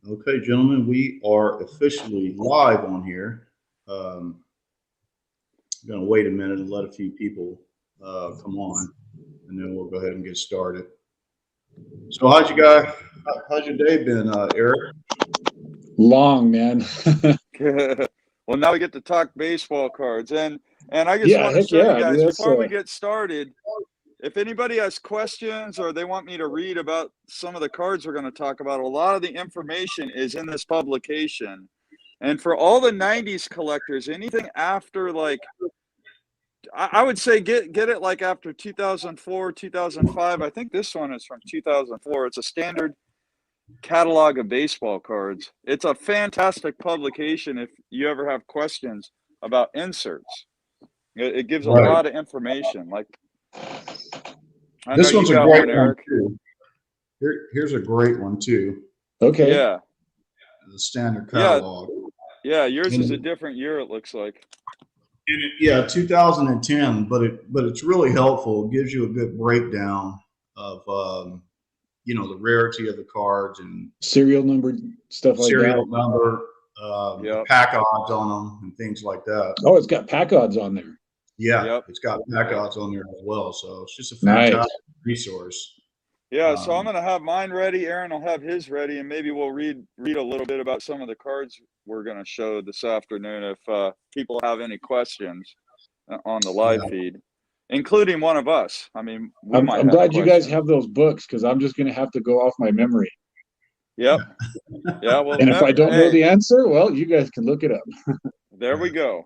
Okay, gentlemen, we are officially live on here. I'm going to wait a minute and let a few people come on, and then we'll go ahead and get started. So, how's your day been, Eric? Long, man. Well, now we get to talk baseball cards, and I just want to say, guys, before we get started, if anybody has questions or they want me to read about some of the cards we're going to talk about, a lot of the information is in this publication. And for all the 90s collectors, anything after, like, I would say get it like after 2004, 2005. I think this one is from 2004. It's a standard catalog of baseball cards. It's a fantastic publication if you ever have questions about inserts. It gives a lot of information. Like, this one's a great one too. Here's a great one too. Okay. Yeah. The standard catalog. Yeah, yours is a different year, it looks like. Yeah, 2010, but it's really helpful. It gives you a good breakdown of the rarity of the cards and serial number stuff like that. Serial number, pack odds on them and things like that. Oh, it's got pack odds on there. Yeah, it's got pack odds on there as well. So it's just a fantastic resource. Yeah, so I'm going to have mine ready. Aaron will have his ready, and maybe we'll read a little bit about some of the cards we're going to show this afternoon if people have any questions on the live feed, including one of us. I mean, I'm glad you guys have those books because I'm just going to have to go off my memory. Yep. Yeah. Well, and if I don't know the answer, well, you guys can look it up. There we go.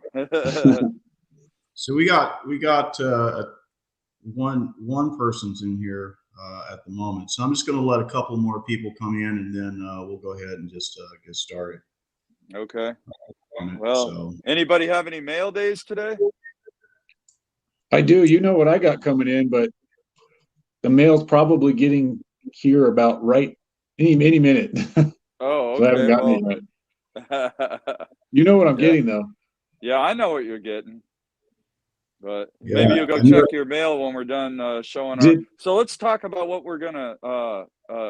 So we got one person's in here at the moment. So I'm just going to let a couple more people come in, and then we'll go ahead and just get started. Okay. Well, anybody have any mail days today? I do. You know what I got coming in, but the mail's probably getting here about any minute. Oh, okay. So I haven't gotten it yet. You know what I'm getting, though. Yeah, I know what you're getting. But maybe you'll go check your mail when we're done showing our. So let's talk about what we're gonna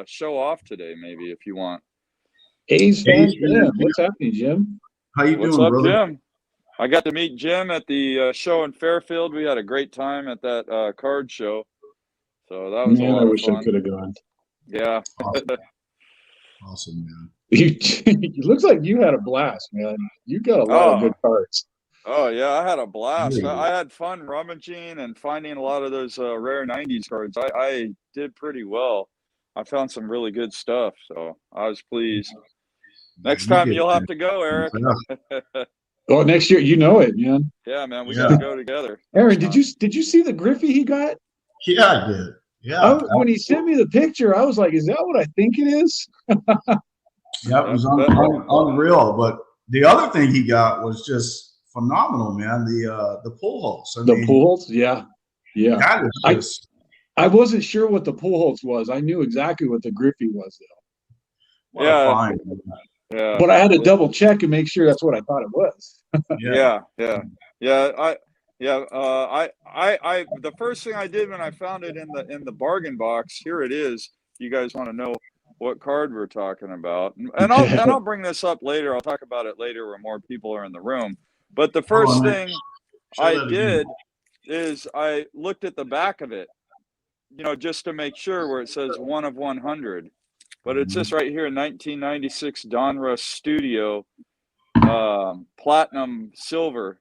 show off today, maybe, if you want. A's fan, Jim. What's happening, Jim? How you doing, up, brother? Jim? I got to meet Jim at the show in Fairfield. We had a great time at that card show. So that was a lot of fun. I wish I could have gone. Yeah. Awesome, man. It looks like you had a blast, man. You got a lot of good cards. Oh, yeah, I had a blast. I had fun rummaging and finding a lot of those rare 90s cards. I did pretty well. I found some really good stuff, so I was pleased. Next time you'll have to go, Eric. Oh, next year, you know it, man. Yeah, man, we got to go together. Aaron, did you see the Griffey he got? Yeah, I did. Yeah. When he sent me the picture, I was like, "Is that what I think it is?" Yeah, it was unreal. But the other thing he got was just phenomenal, man. The pull holes. The pull holes, yeah. That is just. I wasn't sure what the pull holes was. I knew exactly what the Griffey was, though. Yeah. But I had to double check and make sure that's what I thought it was. Yeah. The first thing I did when I found it in the bargain box, here it is. You guys want to know what card we're talking about, and I'll bring this up later. I'll talk about it later when more people are in the room. But the first thing I did is I looked at the back of it, just to make sure where it says 1 of 100. But it's this right here, 1996 Donruss Studio, platinum silver.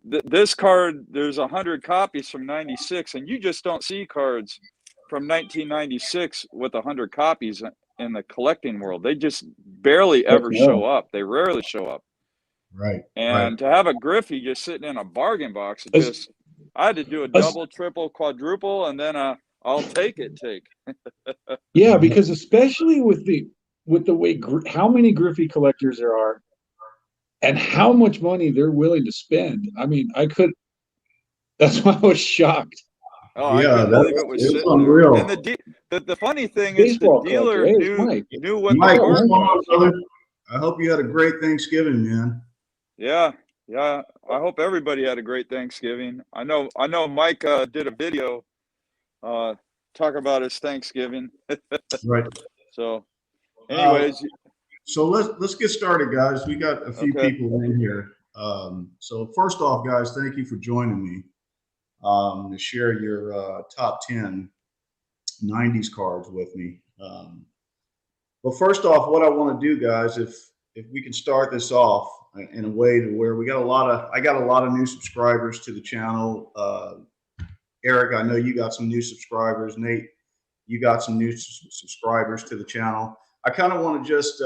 This card, there's 100 copies from 96, and you just don't see cards from 1996 with 100 copies in the collecting world. They just barely ever show up. They rarely show up. Right. And to have a Griffey just sitting in a bargain box, I had to do a double, triple, quadruple, and then I'll take. Yeah, because especially with the way how many Griffey collectors there are, and how much money they're willing to spend. I mean, that's why I was shocked. Oh, yeah, I couldn't believe it was unreal. There. And the funny thing is, the dealer knew what Mike, the card was. I hope you had a great Thanksgiving, man. Yeah. I hope everybody had a great Thanksgiving. I know Mike did a video talk about his Thanksgiving. Right. So anyways. So let's get started, guys. We got a few people in here. So first off, guys, thank you for joining me to share your top 10 90s cards with me. But first off, what I want to do, guys, if we can start this off in a way to where I got a lot of new subscribers to the channel. Eric, I know you got some new subscribers. Nate, you got some new subscribers to the channel. I kind of want to just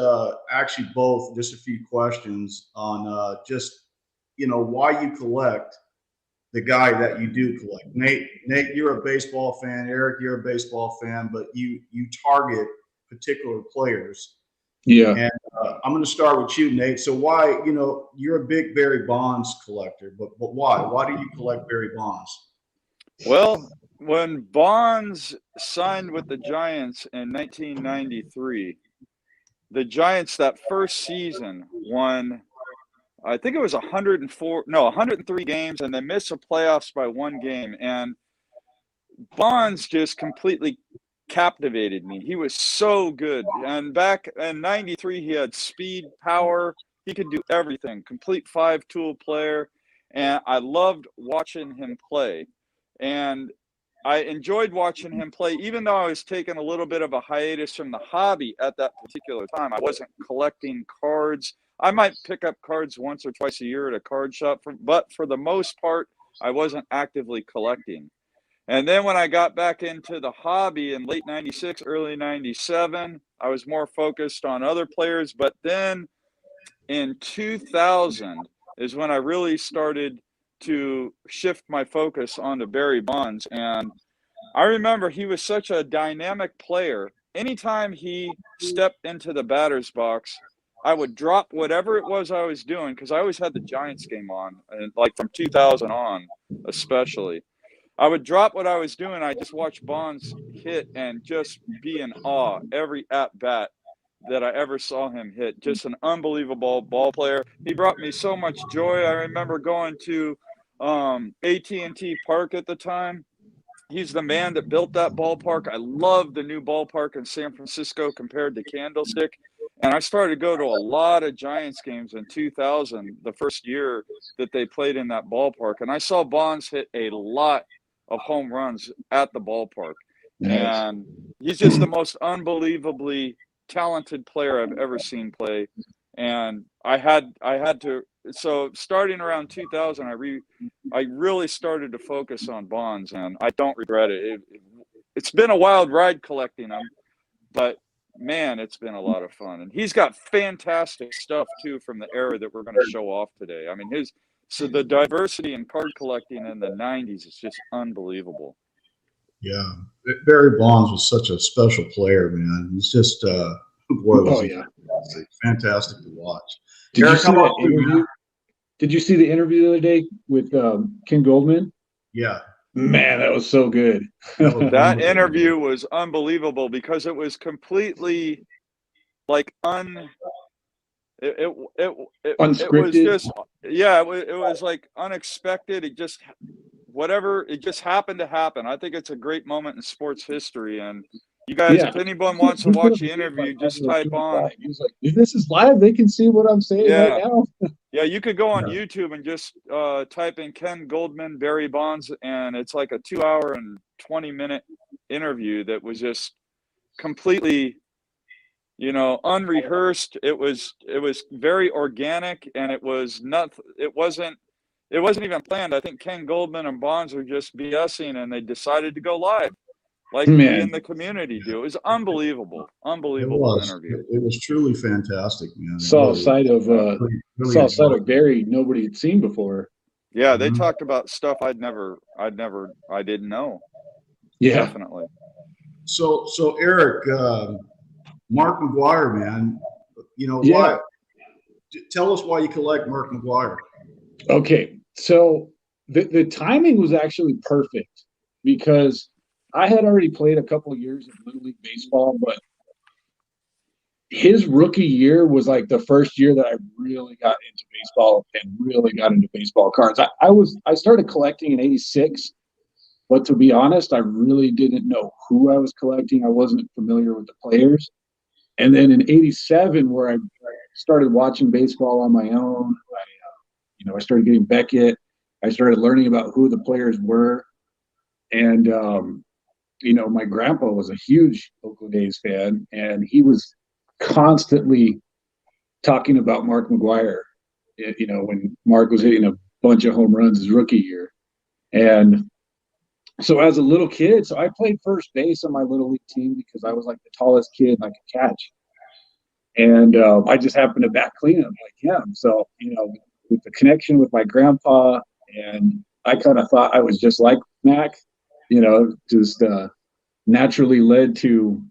ask you both just a few questions on just, why you collect the guy that you do collect. Nate, you're a baseball fan. Eric, you're a baseball fan, but you target particular players. Yeah. And I'm going to start with you, Nate. So why, you're a big Barry Bonds collector, but why? Why do you collect Barry Bonds? Well, when Bonds signed with the Giants in 1993, the Giants that first season won, I think it was 103 games, and they missed the playoffs by 1 game. And Bonds just completely captivated me. He was so good. And back in 93, he had speed, power. He could do everything. Complete 5-tool player. And I loved watching him play. And I enjoyed watching him play, even though I was taking a little bit of a hiatus from the hobby at that particular time. I wasn't collecting cards. I might pick up cards once or twice a year at a card shop, but for the most part, I wasn't actively collecting. And then when I got back into the hobby in late 96, early 97, I was more focused on other players. But then in 2000 is when I really started to shift my focus onto Barry Bonds. And I remember he was such a dynamic player. Anytime he stepped into the batter's box, I would drop whatever it was I was doing, because I always had the Giants game on, and like from 2000 on especially. I would drop what I was doing. I just watch Bonds hit and just be in awe every at-bat that I ever saw him hit. Just an unbelievable ball player. He brought me so much joy. I remember going to AT&T Park at the time. He's the man that built that ballpark. I love the new ballpark in San Francisco compared to Candlestick. And I started to go to a lot of Giants games in 2000, the first year that they played in that ballpark. And I saw Bonds hit a lot of home runs at the ballpark. Nice. And he's just the most unbelievably talented player I've ever seen play. And I had to, so starting around 2000, I really started to focus on Bonds, and I don't regret it. It's been a wild ride collecting them, but man, it's been a lot of fun. And he's got fantastic stuff too from the era that we're going to show off today. I mean, so the diversity in card collecting in the 90s is just unbelievable. Yeah, Barry Bonds was such a special player, man. He's just fantastic to watch. Did you see that interview? Did you see the interview the other day with Ken Goldman? Yeah. Man, that was so good. That interview was unbelievable because it was completely like unscripted. It was just, yeah, it was like unexpected. It just happened to happen. I think it's a great moment in sports history. And you guys, if anyone wants to watch the interview, just type on. He was like, if this is live, they can see what I'm saying right now. Yeah, you could go on YouTube and just type in Ken Goldman, Barry Bonds, and it's like a 2-hour and 20-minute interview that was just completely, unrehearsed. It was very organic, and it wasn't even planned. I think Ken Goldman and Bonds were just BSing, and they decided to go live. Like we in the community do. It was unbelievable interview. It was truly fantastic, man. Saw a side of Barry nobody had seen before. Yeah, they talked about stuff I didn't know. Yeah, definitely. So Eric, Mark Mcguire, man, why? Tell us why you collect Mark Mcguire. Okay, so the timing was actually perfect because I had already played a couple of years of Little League baseball, but his rookie year was like the first year that I really got into baseball and really got into baseball cards. I started collecting in '86, but to be honest, I really didn't know who I was collecting. I wasn't familiar with the players. And then in '87, where I started watching baseball on my own, I started getting Beckett. I started learning about who the players were. And, my grandpa was a huge Oakland A's fan, and he was constantly talking about Mark Mcguire, when Mark was hitting a bunch of home runs his rookie year. And so as a little kid, so I played first base on my little league team because I was like the tallest kid and I could catch. And I just happened to bat clean him like him. So, with the connection with my grandpa, and I kind of thought I was just like Mac, just naturally led to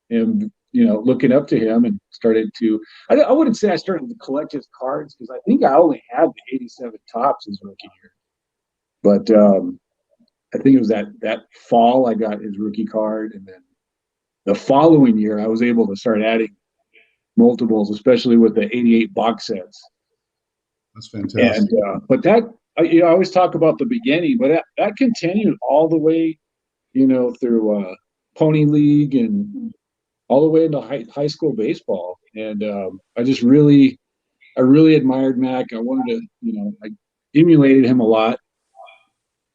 him, looking up to him, and started to, I wouldn't say I started to collect his cards, because I think I only had the '87 Topps his rookie year. But I think it was that fall I got his rookie card. And then the following year, I was able to start adding multiples, especially with the '88 box sets. That's fantastic. And but that, I always talk about the beginning, but that continued all the way, through Pony League and all the way into high school baseball. And I really admired Mac. I wanted to, I emulated him a lot.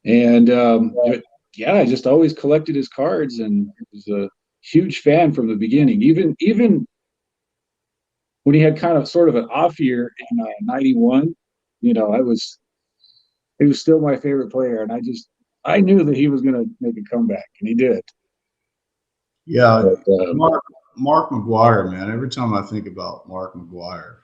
And I just always collected his cards and was a huge fan from the beginning. Even when he had kind of sort of an off year in '91, he was still my favorite player, and I knew that he was going to make a comeback, and he did. Yeah, but, Mark Mcguire, man. Every time I think about Mark Mcguire,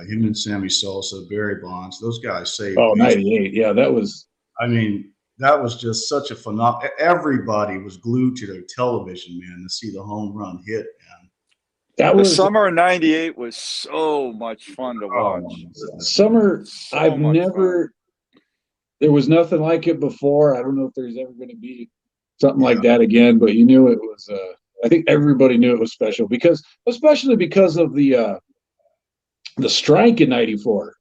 him and Sammy Sosa, Barry Bonds, those guys saved. Oh, '98, yeah, that was. I mean, that was just such a phenomenal. Everybody was glued to their television, man, to see the home run hit, man. The summer of '98 was so much fun to watch. Summer, I've never. There was nothing like it before. I don't know if there's ever going to be something like that again, but you knew it was. I think everybody knew it was special, especially because of the strike in '94,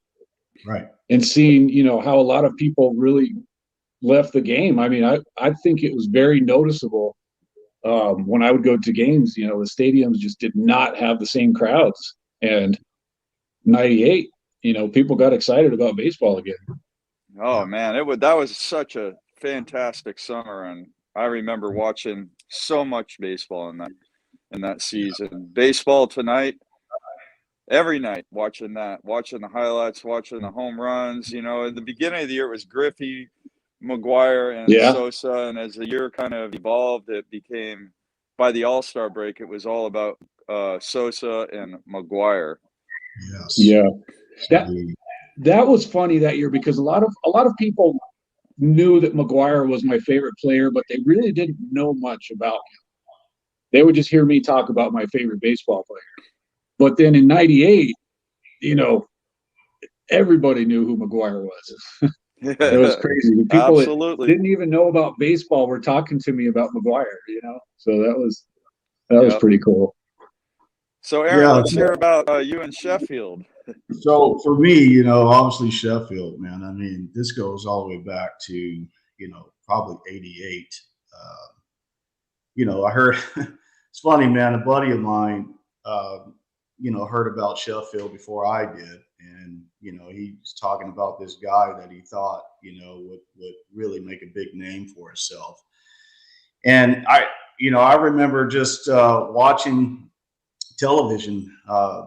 right? And seeing how a lot of people really left the game. I mean, I think it was very noticeable when I would go to games. The stadiums just did not have the same crowds. And '98, people got excited about baseball again. Oh man, that was such a fantastic summer, and I remember watching so much baseball in that season. Baseball Tonight, every night, watching the highlights, watching the home runs. At the beginning of the year, it was Griffey, Mcguire, and Sosa, and as the year kind of evolved, it became, by the All-Star break, it was all about Sosa and Mcguire. Yes. Yeah. That was funny that year, because a lot of people knew that Mcguire was my favorite player, but they really didn't know much about him. They would just hear me talk about my favorite baseball player. But then in '98, everybody knew who Mcguire was. It was crazy. The people that didn't even know about baseball were talking to me about Mcguire, So that was pretty cool. So Aaron, let's hear about you and Sheffield. So for me, obviously Sheffield, man. I mean, this goes all the way back to, probably '88. I heard, it's funny, man, a buddy of mine, heard about Sheffield before I did. And, he's talking about this guy that he thought, would really make a big name for himself. And I remember just watching television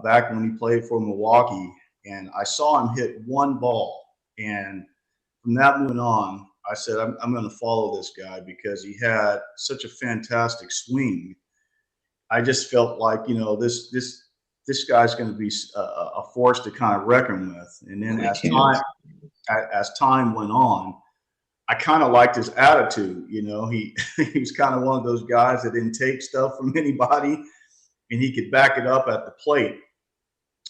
back when he played for Milwaukee, and I saw him hit one ball. And from that moment on, I said, I'm going to follow this guy, because he had such a fantastic swing. I just felt like, this guy's going to be a force to kind of reckon with. And then as time went on, I kind of liked his attitude. He was kind of one of those guys that didn't take stuff from anybody, and he could back it up at the plate.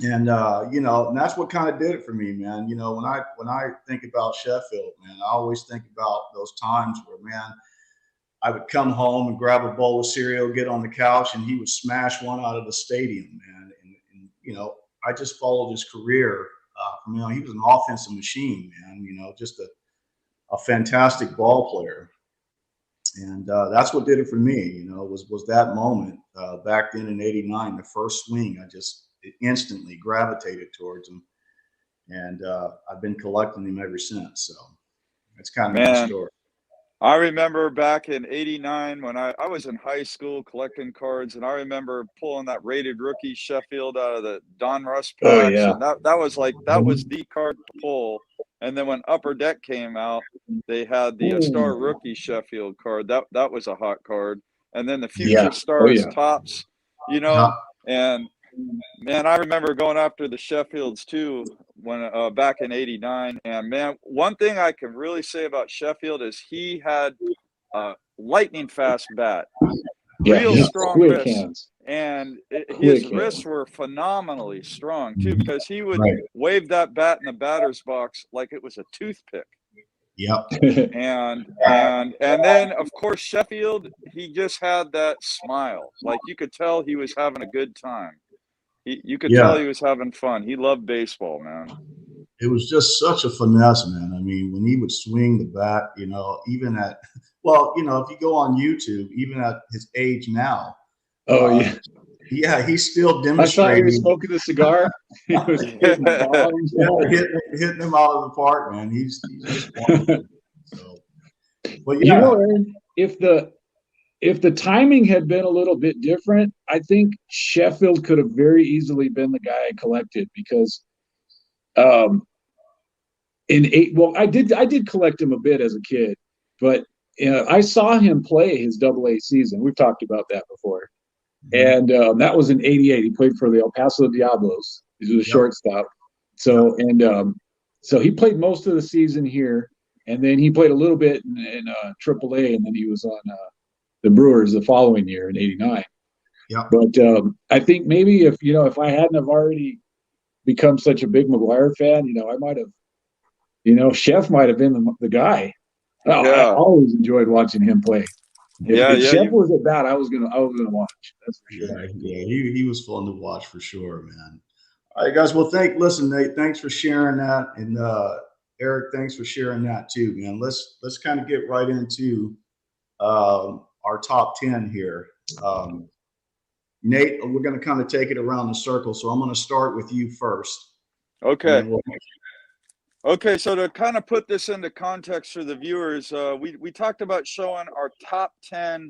And and that's what kind of did it for me, man. When I think about Sheffield, man, I always think about those times where, man, I would come home and grab a bowl of cereal, get on the couch, and he would smash one out of the stadium, man. And I just followed his career. He was an offensive machine, man. Just a fantastic ball player. And that's what did it for me, you know, was that moment back then in '89, the first swing. I just instantly gravitated towards him, and I've been collecting him ever since. So that's kind of my story. I remember back in '89 when I was in high school collecting cards, and I remember pulling that rated rookie Sheffield out of the Don Russ packs. Oh, yeah. And that was the card to pull. And then when Upper Deck came out, they had the Star Rookie Sheffield card. That was a hot card. And then the Future Stars Topps, you know, and man, I remember going after the Sheffields too when back in '89. And man, one thing I can really say about Sheffield is he had a lightning fast bat, real strong wrists, and his wrists were phenomenally strong too, because he would wave that bat in the batter's box like it was a toothpick. Yep. And then of course Sheffield, he just had that smile, like you could tell he was having a good time. You could tell he was having fun. He loved baseball, man. It was just such a finesse, man. I mean, when he would swing the bat, you know, even at, well, you know, if you go on YouTube, even at his age now. He's still demonstrating. I saw he was smoking a cigar. He was hitting bombs. Hitting him out of the park, man. He's just wonderful. So, but you know, Aaron, if the timing had been a little bit different, I think Sheffield could have very easily been the guy I collected, because I did collect him a bit as a kid, but I saw him play his AA season. We've talked about that before. And that was in '88. He played for the El Paso Diablos. He was a shortstop. So so he played most of the season here, and then he played a little bit in AAA, and then he was on the Brewers the following year in '89. Yeah. But I think maybe if I hadn't have already become such a big Mcguire fan, I might have, Chef might have been the guy. I always enjoyed watching him play. If Chef was at bat, I was gonna watch. That's for sure. Yeah, he was fun to watch for sure, man. All right, guys. Well, listen, Nate, thanks for sharing that, and Eric, thanks for sharing that too, man. Let's kind of get right into our top 10 here. Nate, we're going to kind of take it around the circle, so I'm going to start with you first. Okay. Okay, so to kind of put this into context for the viewers, we talked about showing our top 10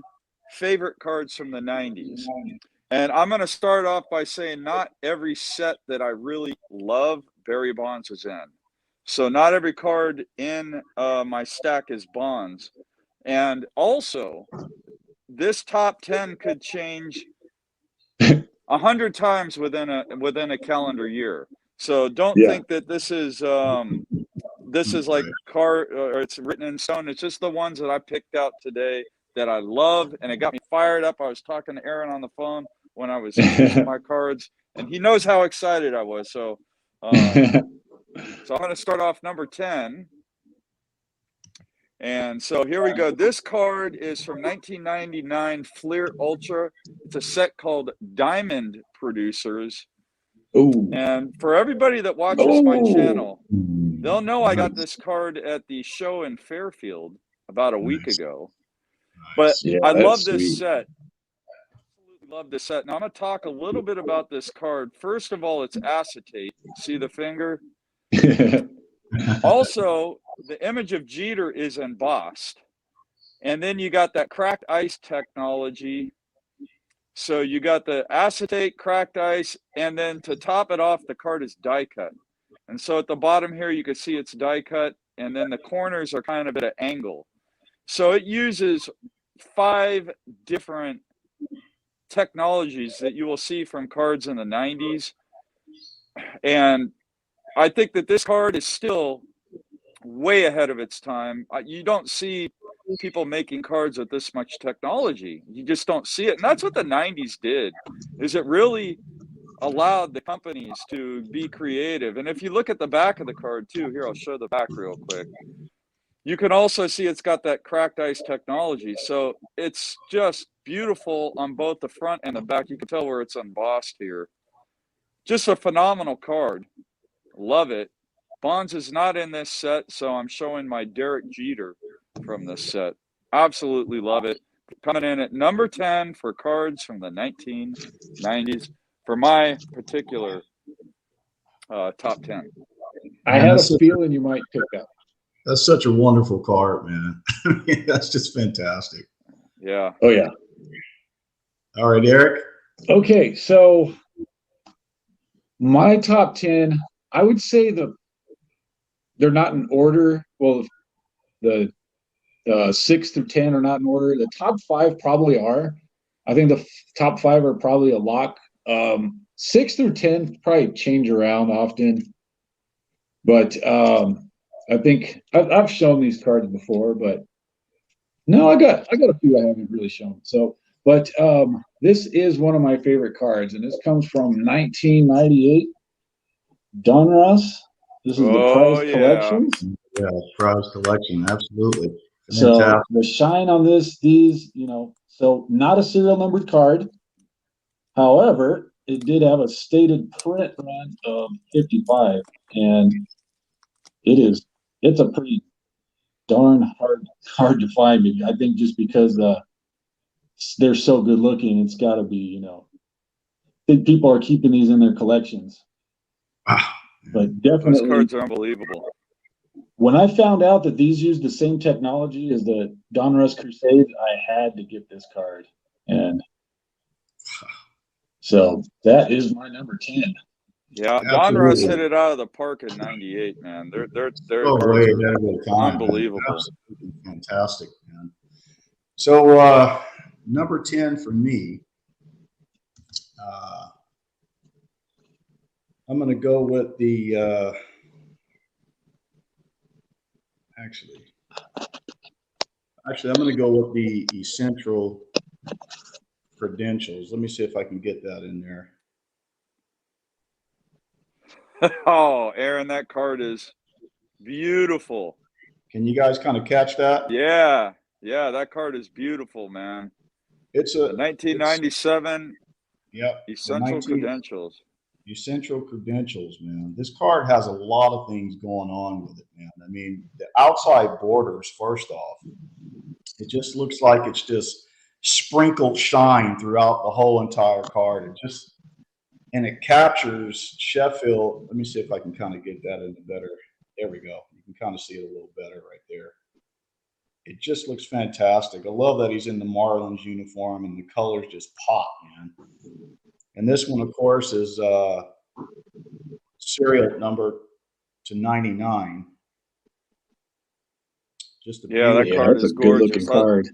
favorite cards from the 90s. And I'm going to start off by saying not every set that I really love, Barry Bonds is in. So not every card in my stack is Bonds. And also, this top 10 could change 100 times within a calendar year. So don't think that this is like card or it's written in stone. It's just the ones that I picked out today that I love, and it got me fired up. I was talking to Aaron on the phone when I was choosing my cards, and he knows how excited I was. So, so I'm going to start off number 10. And so here we go. This card is from 1999 Flir Ultra. It's a set called Diamond Producers. Ooh. And for everybody that watches my channel, they'll know I got this card at the show in Fairfield about a week ago. But I love this set. Absolutely love this set. Now I'm going to talk a little bit about this card. First of all, it's acetate. See the finger? Also, the image of Jeter is embossed. And then you got that cracked ice technology. So you got the acetate, cracked ice, and then to top it off, the card is die cut. And so at the bottom here, you can see it's die cut, and then the corners are kind of at an angle. So it uses 5 different technologies that you will see from cards in the 90s. And I think that this card is still way ahead of its time. You don't see people making cards with this much technology. You just don't see it. And that's what the 90s did, is it really allowed the companies to be creative. And if you look at the back of the card too, here, I'll show the back real quick. You can also see it's got that cracked ice technology. So it's just beautiful on both the front and the back. You can tell where it's embossed here. Just a phenomenal card. Love it. Bonds is not in this set, so I'm showing my Derek Jeter from this set. Absolutely love it. Coming in at number 10 for cards from the 1990s for my particular top 10. I had a feeling you might pick that. That's such a wonderful card, man. That's just fantastic. Yeah. Oh, yeah. All right, Eric. Okay, so my top 10, I would say they're not in order. Well, the 6 through 10 are not in order. The top 5 probably are. I think the top 5 are probably a lock. 6 through 10 probably change around often. But I think I've shown these cards before, but no, I got a few I haven't really shown. So, but this is one of my favorite cards, and this comes from 1998 Donruss. This is the prize collection. Yeah, prize collection, absolutely. So the shine on these, so not a serial numbered card. However, it did have a stated print run of 55, and it's a pretty darn hard to find. I think just because they're so good looking, it's got to be, I think people are keeping these in their collections. Wow. But definitely, those cards are unbelievable. When I found out that these use the same technology as the Donruss Crusade, I had to get this card, and so that is my number 10. Yeah, Donruss hit it out of the park in '98, man. They're way ahead of the time, unbelievable, absolutely fantastic, man. So number 10 for me, I'm going to go with the actually I'm going to go with the Essential Credentials. Let me see if I can get that in there. Oh, Aaron, that card is beautiful. Can you guys kind of catch that? Yeah, that card is beautiful, man. It's a 1997. Yep. Essential Credentials. Essential Credentials, man. This card has a lot of things going on with it, man. I mean, the outside borders, first off, it just looks like it's just sprinkled shine throughout the whole entire card. And it captures Sheffield. Let me see if I can kind of get that in the better. There we go. You can kind of see it a little better right there. It just looks fantastic. I love that he's in the Marlins uniform and the colors just pop, man. And this one, of course, is serial number to 99. Just that card is gorgeous. Good looking card.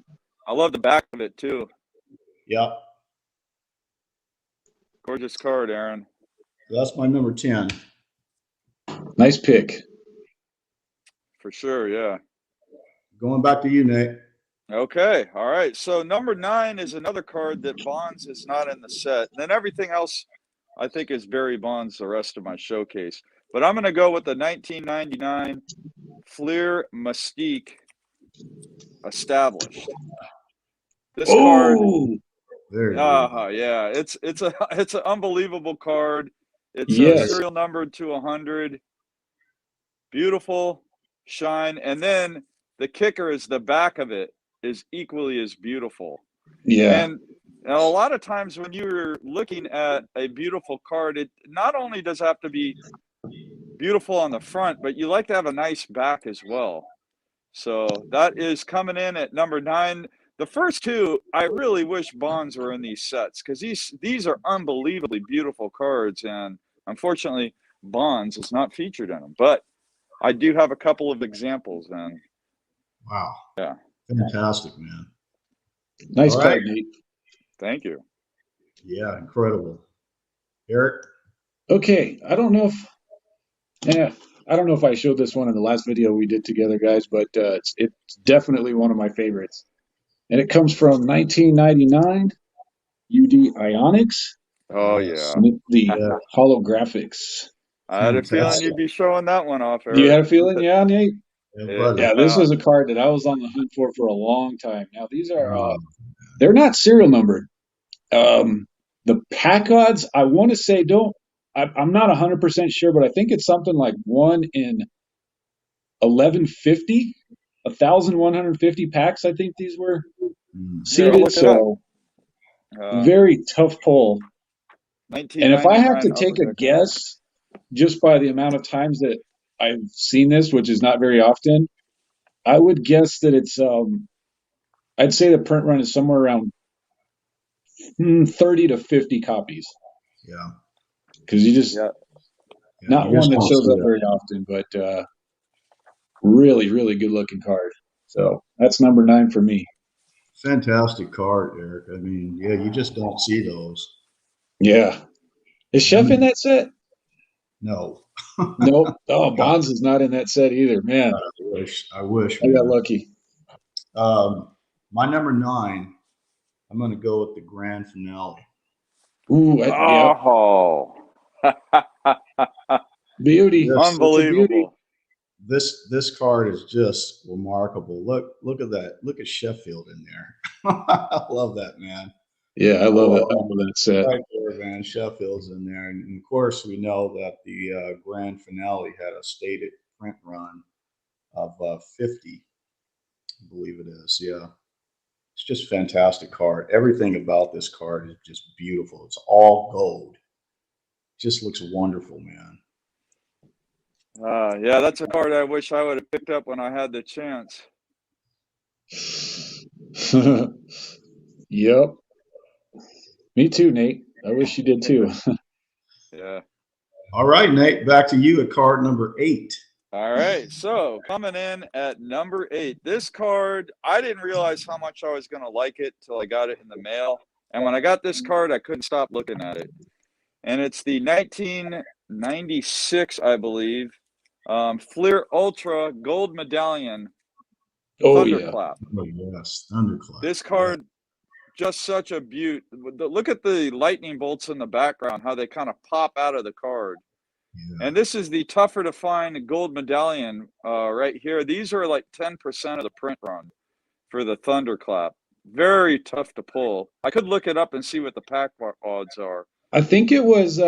I love the back of it too. Yep. Gorgeous card, Aaron. That's my number 10. Nice pick. For sure, yeah. Going back to you, Nate. Okay, all right. So number 9 is another card that Bonds is not in the set. And then everything else, I think, is Barry Bonds, the rest of my showcase. But I'm going to go with the 1999 Fleer Mystique Established. This card, yeah, it's an unbelievable card. It's serial numbered to 100. Beautiful shine, and then the kicker is the back of it is equally as beautiful. Yeah. And a lot of times when you're looking at a beautiful card, it not only does it have to be beautiful on the front, but you like to have a nice back as well. So that is coming in at number 9. The first two, I really wish Bonds were in these sets because these are unbelievably beautiful cards, and unfortunately, Bonds is not featured in them. But I do have a couple of examples, and wow, yeah, fantastic, man. Nice card, Nate. Thank you. Yeah, incredible. Eric? Okay, I don't know if I showed this one in the last video we did together, guys, but it's definitely one of my favorites. And it comes from 1999, UD Ionics. Oh, yeah. The holographics. I had a feeling you'd be showing that one off, Eric. You had a feeling? Yeah, Nate? Yeah, this is a card that I was on the hunt for a long time. Now, these are, they're not serial numbered. The pack odds, I want to say, I'm not 100% sure, but I think it's something like 1 in 1150. 1,150 packs, I think these were Here, seeded. So very tough pull. And if I have to take a guess, just by the amount of times that I've seen this, which is not very often, I would guess that it's I'd say the print run is somewhere around 30 to 50 copies. Yeah. Because you just not one that shows up very often, but really, really good looking card. So that's number 9 for me. Fantastic card, Eric. I mean, yeah, you just don't see those. Yeah. Is Chef in that set? No. Nope. Oh, Bonds is not in that set either, man. I wish. I got lucky. My number 9, I'm going to go with the grand finale. Ooh, beauty. Unbelievable. Beauty. This card is just remarkable. Look at that. Look at Sheffield in there. I love that, man. Yeah, I love it. I love that set. Right there, man. Sheffield's in there, and of course we know that the grand finale had a stated print run of 50. I believe it is. Yeah, it's just a fantastic card. Everything about this card is just beautiful. It's all gold. It just looks wonderful, man. Yeah, that's a card I wish I would have picked up when I had the chance. Yep. Me too, Nate. I wish you did too. Yeah. All right, Nate, back to you at card number 8. All right, so coming in at number 8, this card, I didn't realize how much I was going to like it till I got it in the mail. And when I got this card, I couldn't stop looking at it. And it's the 1996, I believe, Flir Ultra Gold Medallion Thunderclap. Oh, yes, Thunderclap. This card, just such a beaut. Look at the lightning bolts in the background, how they kind of pop out of the card. Yeah. And this is the tougher to find gold medallion right here. These are like 10% of the print run for the Thunderclap. Very tough to pull. I could look it up and see what the pack odds are. I think it was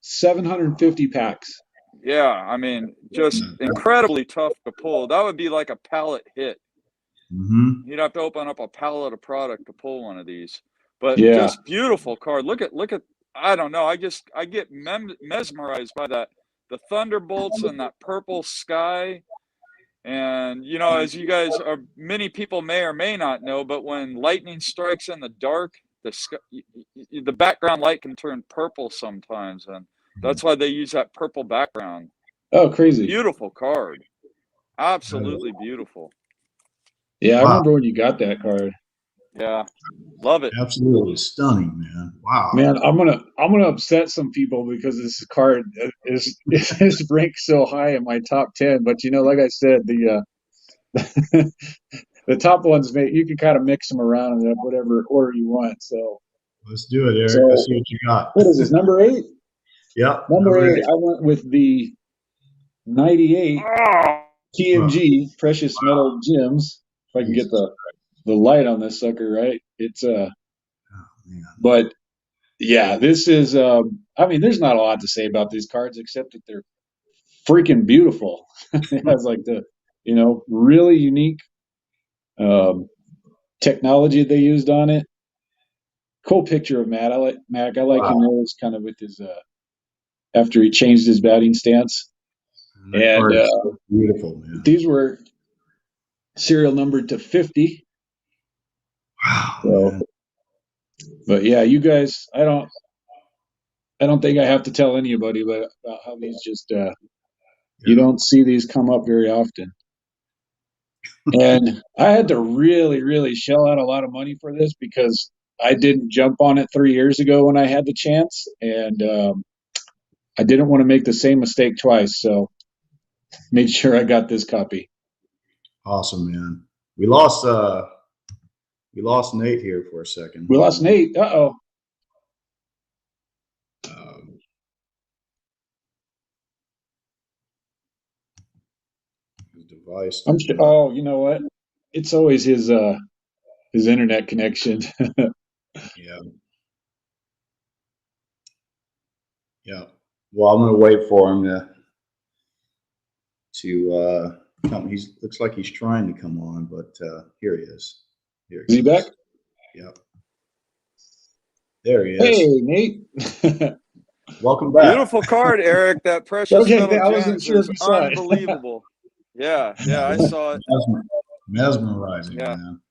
750 packs. Yeah, I mean, just incredibly tough to pull. That would be like a pallet hit. Mm-hmm. You'd have to open up a pallet of product to pull one of these. But just beautiful card. Look at I don't know. I get mesmerized by the thunderbolts and that purple sky. And you know, as you guys are, many people may or may not know, but when lightning strikes in the dark, the background light can turn purple sometimes, and that's why they use that purple background. Oh, crazy! Beautiful card. Absolutely beautiful. Yeah, I remember when you got that card. Yeah, love it. Absolutely stunning, man. Wow. Man, I'm gonna upset some people because this card is ranked so high in my top 10. But you know, like I said, the the top ones, you can kind of mix them around in whatever order you want. So let's do it, Eric. Let's see what you got. What is this? Number 8. Yeah. Number 8. I went with the 98 TMG Precious Metal Gems. If I can get the light on this sucker right. It's but yeah, this is I mean, there's not a lot to say about these cards except that they're freaking beautiful. It has like the, you know, really unique technology they used on it. Cool picture of Matt. I like Mac. I like him always kind of with his after he changed his batting stance. And so beautiful, man. These were serial numbered to 50. Wow. So, but yeah, you guys, I don't think I have to tell anybody about how these just you don't see these come up very often. And I had to really, really shell out a lot of money for this because I didn't jump on it 3 years ago when I had the chance, and I didn't want to make the same mistake twice, so made sure I got this copy. Awesome, man. We lost Nate here for a second. We lost Nate. Uh-oh. His device. Oh, you know what? It's always his internet connection. Yeah. Yeah. Well, I'm going to wait for him to looks like he's trying to come on, but here he is. Here he back? Yep. There he is. Hey, Nate. Welcome back. Beautiful card, Eric. That precious metal I wasn't gems sure is if you saw it. unbelievable. Yeah, I saw it. Mesmerizing, yeah. man.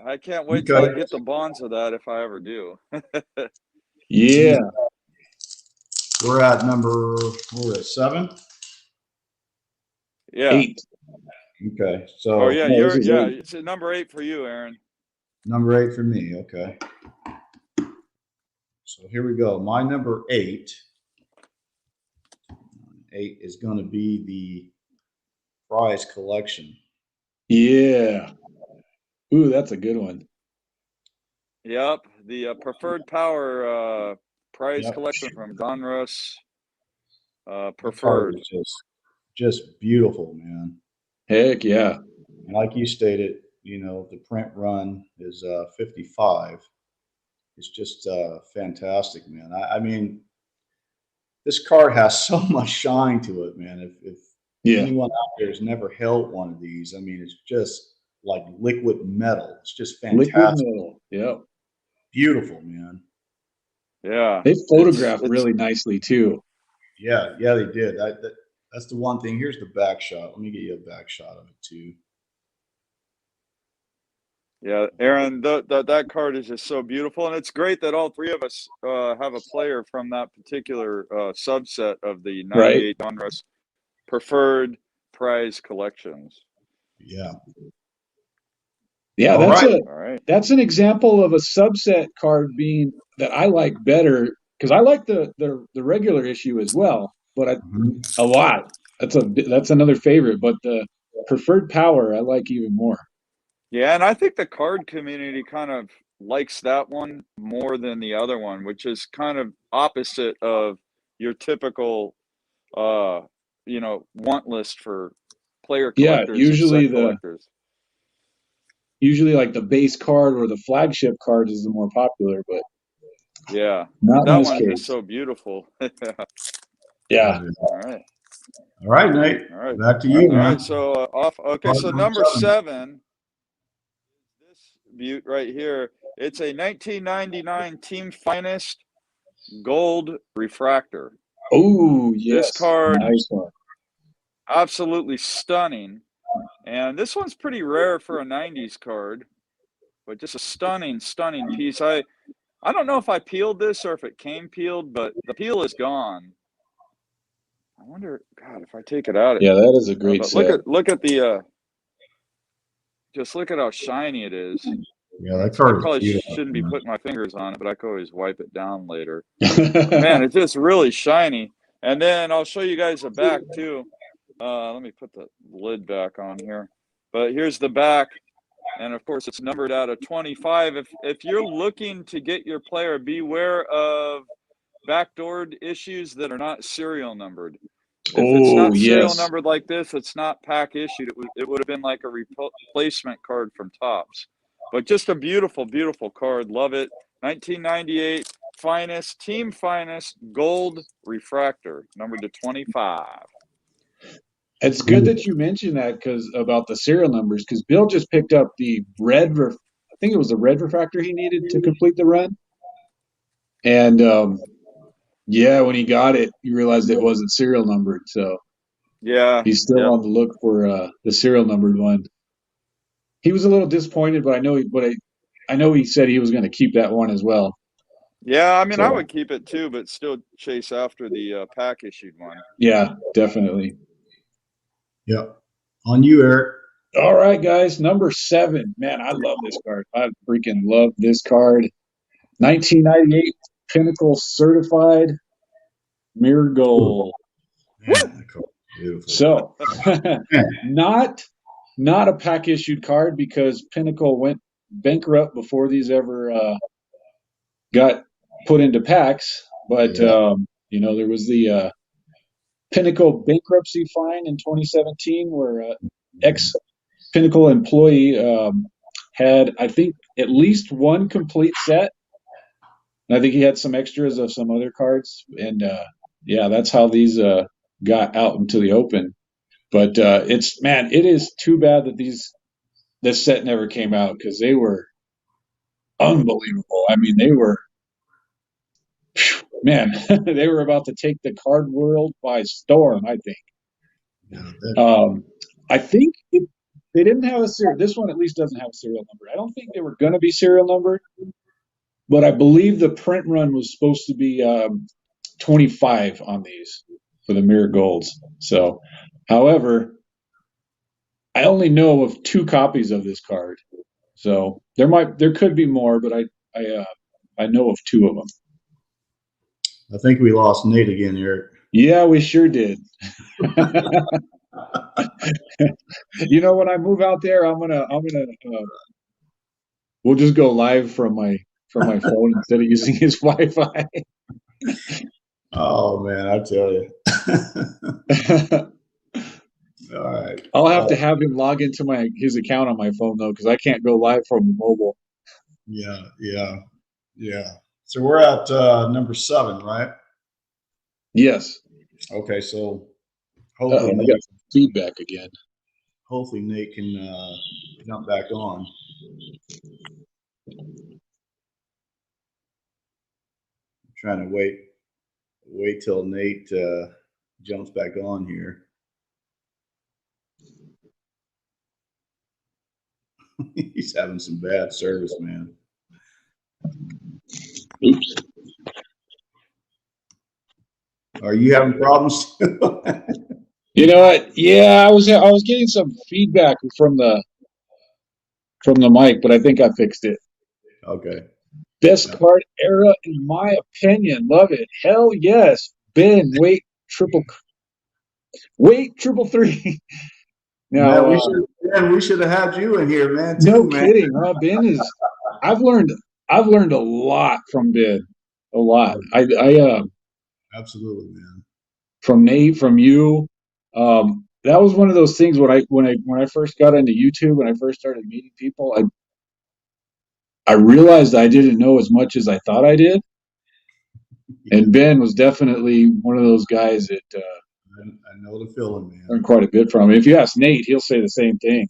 I can't wait till I get the bonds of that if I ever do. Yeah. We're at number, we're at 7? Yeah. 8. Okay. So oh yeah, it's a number 8 for you, Aaron. Number 8 for me, okay. So here we go. My number 8. 8 is going to be the prize collection. Yeah. Ooh, that's a good one. Yep, the preferred power prize collection from Donruss. Preferred. Just beautiful, man. Heck yeah. And like you stated, you know, the print run is 55. It's just fantastic, man. I mean, this card has so much shine to it, man. If anyone out there has never held one of these, I mean, it's just like liquid metal. It's just fantastic. Liquid metal, yeah. Beautiful, man. Yeah. They photographed really nicely too. Yeah, they did. That's the one thing. Here's the back shot. Let me get you a back shot of it too. Yeah, Aaron, that card is just so beautiful, and it's great that all three of us have a player from that particular subset of the 98 Donruss preferred prize collections. Yeah. Yeah, that's an example of a subset card being that I like better, because I like the regular issue as well, but a lot. That's another favorite, but the preferred power I like even more. Yeah, and I think the card community kind of likes that one more than the other one, which is kind of opposite of your typical you know, want list for player collectors and set collectors. Usually like the base card or the flagship card is the more popular, but yeah, not that in this one's case. just so beautiful. Yeah. All right, Nate. All right. Back to you, man. All right, so okay, so number 7, this beaut right here. It's a 1999 Team Finest Gold Refractor. Oh, yes. This card, nice one. Absolutely stunning. And this one's pretty rare for a 90s card, but just a stunning piece. I don't know if I peeled this or if it came peeled, but the peel is gone. I wonder, God, if I take it out. Yeah, that is a great set. Look at the, just look at how shiny it is. Yeah, that card. I probably shouldn't be putting my fingers on it, but I could always wipe it down later. Man, it's just really shiny. And then I'll show you guys the back too. Let me put the lid back on here. But here's the back. And of course, it's numbered out of 25. If you're looking to get your player, beware of backdoored issues that are not serial numbered. If it's not serial numbered like this, it's not pack issued. It would have been like a replacement card from TOPPS. But just a beautiful, beautiful card. Love it. 1998 finest, Team Finest Gold Refractor, numbered to 25. It's good that you mentioned that about the serial numbers, because Bill just picked up the red. I think it was the red refractor he needed to complete the run. And yeah, when he got it, he realized it wasn't serial numbered. So yeah, he's still on the look for the serial numbered one. He was a little disappointed, but I know he said he was going to keep that one as well. Yeah, I mean, I would keep it too, but still chase after the pack issued one. Yeah, definitely. Yep. On you, Eric. All right, guys. Number 7. Man, I love this card. I freaking love this card. 1998 Pinnacle Certified Mirror Gold. Man, beautiful. So, not a pack issued card, because Pinnacle went bankrupt before these ever got put into packs. But you know, there was the Pinnacle bankruptcy fine in 2017, where ex-Pinnacle employee had, I think, at least one complete set. And I think he had some extras of some other cards. And yeah, that's how these got out into the open. But it is too bad that this set never came out, because they were unbelievable. I mean, they were, man, they were about to take the card world by storm, I think. I think they didn't have a serial. This one at least doesn't have a serial number. I don't think they were going to be serial numbered, but I believe the print run was supposed to be 25 on these for the Mirror Golds. So, however, I only know of 2 copies of this card. So there could be more, but I know of 2 of them. I think we lost Nate again, Eric. Yeah, we sure did. You know, when I move out there, we'll just go live from my phone instead of using his Wi-Fi. Oh man, I tell you. All right. I'll have to have him log into his account on my phone though, because I can't go live from mobile. Yeah. So we're at number 7, right? Yes. Okay, so hopefully I got some feedback again. Hopefully Nate can jump back on. I'm trying to wait till Nate jumps back on here. He's having some bad service, man. Oops. Are you having problems? You know what? Yeah, I was getting some feedback from the mic, but I think I fixed it. Okay. Best card era, in my opinion. Love it. Hell yes. Ben, wait, triple 3. Now, man, we should have had you in here, man. No kidding, huh? Ben is. I've learned a lot from Ben. A lot. Absolutely, man. From Nate, from you. That was one of those things when I first got into YouTube, when I first started meeting people, I realized I didn't know as much as I thought I did. And Ben was definitely one of those guys that I know the feeling, man. Learned quite a bit from him. If you ask Nate, he'll say the same thing.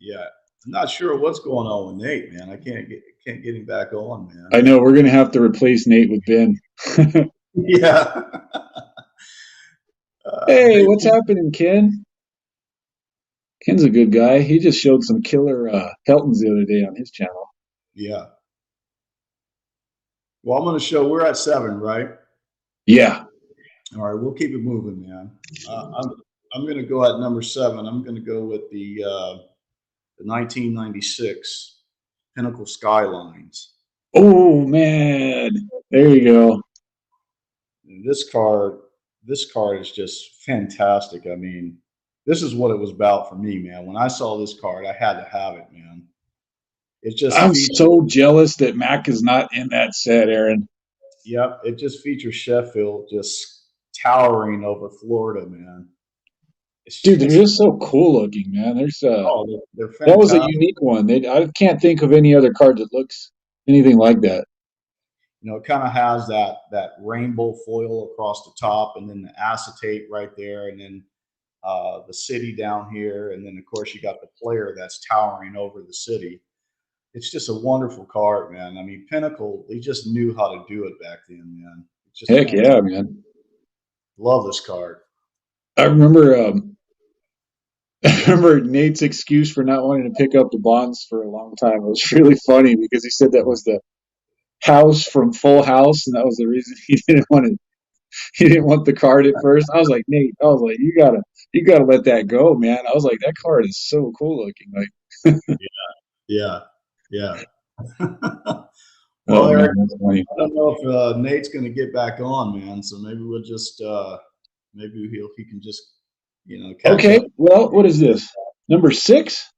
Yeah, I'm not sure what's going on with Nate, man. I can't get him back on, man. I know we're gonna have to replace Nate with Ben. Yeah. Hey, what's happening, Ken? Ken's a good guy. He just showed some killer Heltons the other day on his channel. Yeah. Well, I'm going to show we're at 7, right? Yeah. All right, we'll keep it moving, man. I'm going to go at number 7. I'm going to go with the 1996 Pinnacle Skylines. Oh man, there you go. And this card is just fantastic. I mean, this is what it was about for me, man. When I saw this card, I had to have it, man. It just I'm so jealous that Mac is not in that set, Aaron. Yep, it just features Sheffield just towering over Florida, man. Dude, they're just so cool looking, man. They're fantastic. That was a unique one. I can't think of any other card that looks anything like that. You know, it kind of has that rainbow foil across the top, and then the acetate right there, and then the city down here, and then of course you got the Flir that's towering over the city. It's just a wonderful card, man. I mean, Pinnacle, they just knew how to do it back then, man. It's just heck yeah, man. Love this card. I remember Nate's excuse for not wanting to pick up the bonds for a long time. It was really funny because he said that was the house from Full House, and that was the reason he didn't want the card at first. I was like, Nate, you gotta let that go, man. I was like, that card is so cool looking. Like Yeah. Well, Eric, man, I don't know if Nate's going to get back on, man. So maybe we'll just maybe he can just okay up. Well, what is this, number 6?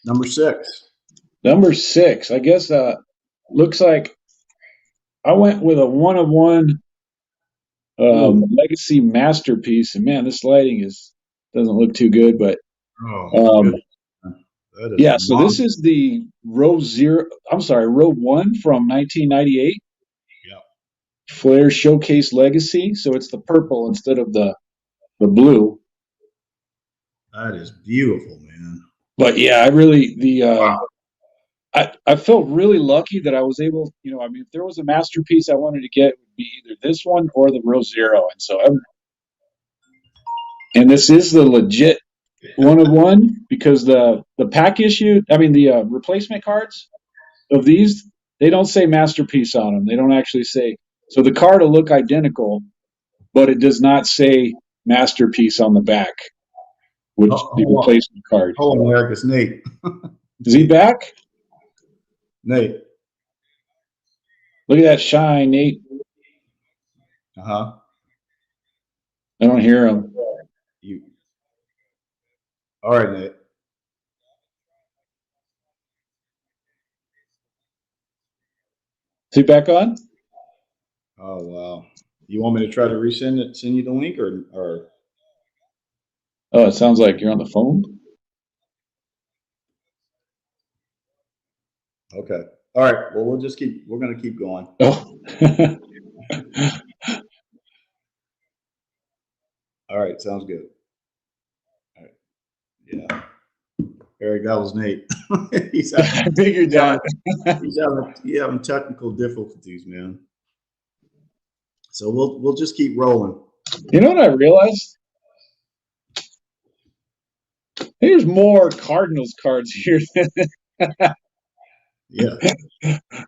Number 6. I guess looks like I went with a 1-of-1 legacy masterpiece, and man, this lighting doesn't look too good, but yeah, so this is the row 1 from 1998. Yeah. Flir Showcase Legacy. So it's the purple instead of the blue. That is beautiful, man. But yeah, I really Wow. I felt really lucky that I was able, I mean, if there was a masterpiece I wanted to get, it would be either this one or the Rose Zero. And so and this is the legit one of one, because the pack issue, I mean the replacement cards of these, they don't say masterpiece on them. They don't actually say, so the card will look identical, but it does not say masterpiece on the back, which the replacement card. Hold on, Eric, it's Nate. Is he back? Nate. Look at that shine, Nate. Uh-huh. I don't hear him. All right, Nate. Is he back on? Oh, wow. You want me to try to send you the link or? Oh, it sounds like you're on the phone. Okay. All right. Well, we're going to keep going. Oh. All right. Sounds good. All right. Yeah. Eric, that was Nate. I figured that. He's having technical difficulties, man. So we'll just keep rolling. You know what I realized? There's more Cardinals cards here. Yeah.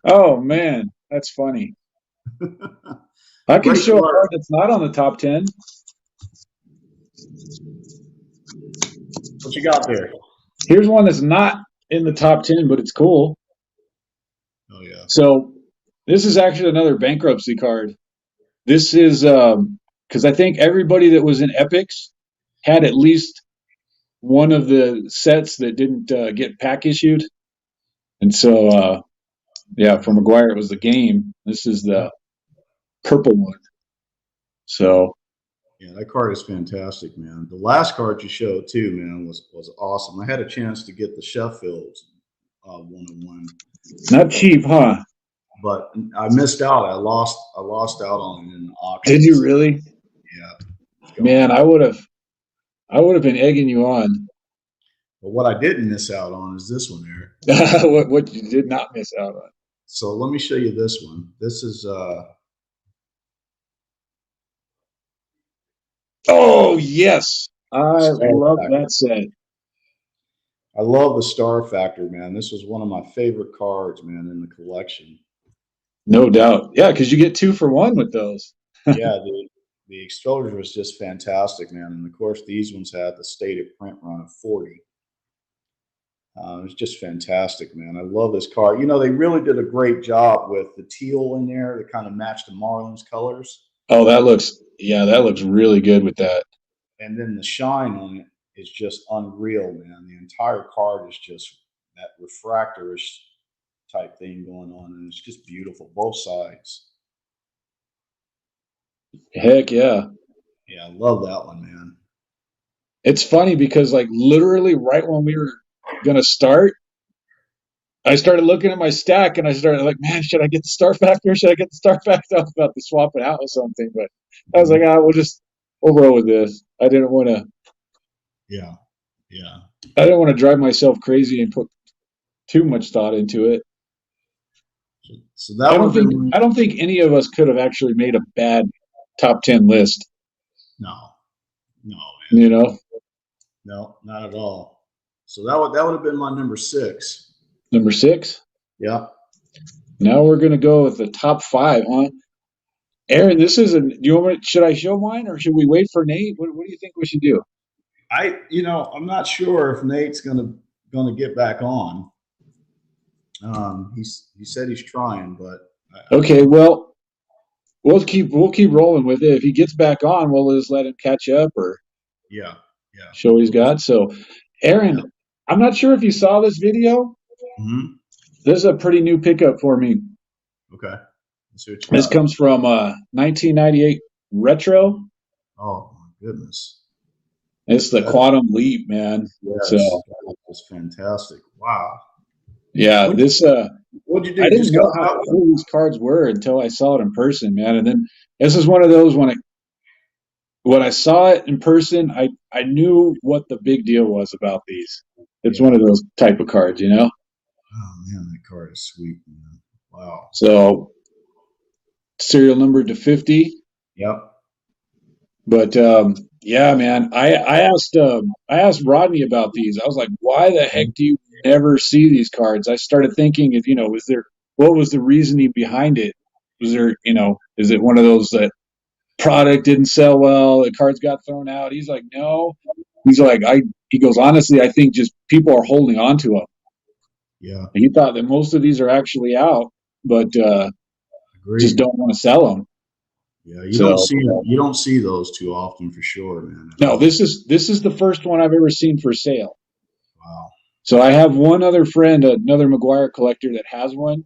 Oh man, that's funny. I can show a card that's not on the top 10. What you got there? Here's one that's not in the top 10, but it's cool. Oh yeah. So this is actually another bankruptcy card. This is because I think everybody that was in Epics had at least one of the sets that didn't get pack issued. And so, yeah, for Mcguire, it was the game. This is the purple one. So. Yeah, that card is fantastic, man. The last card you showed too, man, was awesome. I had a chance to get the Sheffield's 101. Not cheap, huh? But I missed out. I lost out on it in the auction. Did you really? Yeah. Man, I would have been egging you on. But what I didn't miss out on is this one, Eric. what you did not miss out on. So let me show you this one. This is oh yes, I love that set. I love the Star Factor, man. This was one of my favorite cards, man, in the collection. No doubt. Yeah, because you get 2 for 1 with those. Yeah, the exposure was just fantastic, man. And of course, these ones had the stated print run of 40. It was just fantastic, man. I love this card. You know, they really did a great job with the teal in there to kind of match the Marlins colors. Oh, that looks really good with that. And then the shine on it is just unreal, man. The entire card is just that refractor-ish type thing going on, and it's just beautiful, both sides. Heck yeah. Yeah, I love that one, man. It's funny because, like, literally right when we were going to start, I started looking at my stack and I started like, man, should I get the Star Factor? Should I get the Star Factor? I was about to swap it out with something, but I was like, we'll roll with this. I didn't want to. Yeah. Yeah. I didn't want to drive myself crazy and put too much thought into it. So that I don't think any of us could have actually made a bad top 10 list. No, man. You know? No, not at all. So that would have been my number 6. Number 6? Yeah. Now we're gonna go with the top 5, huh? Aaron, this is should I show mine or should we wait for Nate? What do you think we should do? I'm not sure if Nate's gonna get back on. He said he's trying, but okay. Well, we'll keep rolling with it. If he gets back on, we'll just let him catch up or show what he's got. So, Aaron, I'm not sure if you saw this video. Mm-hmm. This is a pretty new pickup for me. Okay. This comes from 1998 Retro. Oh my goodness. It's the Quantum Leap, man. Yes, so that was fantastic. Wow. Yeah, what'd you do? I didn't know how cool these cards were until I saw it in person, man. And then this is one of those when when I saw it in person, I knew what the big deal was about these. It's Yeah. one of those type of cards, you know? Oh man, that card is sweet, man. Wow. So serial number to 50. Yep. But yeah, man, I asked Rodney about these. I was like, why the heck do you never see these cards? I started thinking, if what was the reasoning behind it? Was there, is it one of those that product didn't sell well, the cards got thrown out? He's like, no. He's like, he goes, honestly, I think just people are holding on to them. Yeah. He thought that most of these are actually out, but just don't want to sell them. Yeah, you don't see those too often for sure, man. No, this is the first one I've ever seen for sale. Wow. So I have one other friend, another Mcguire collector that has one.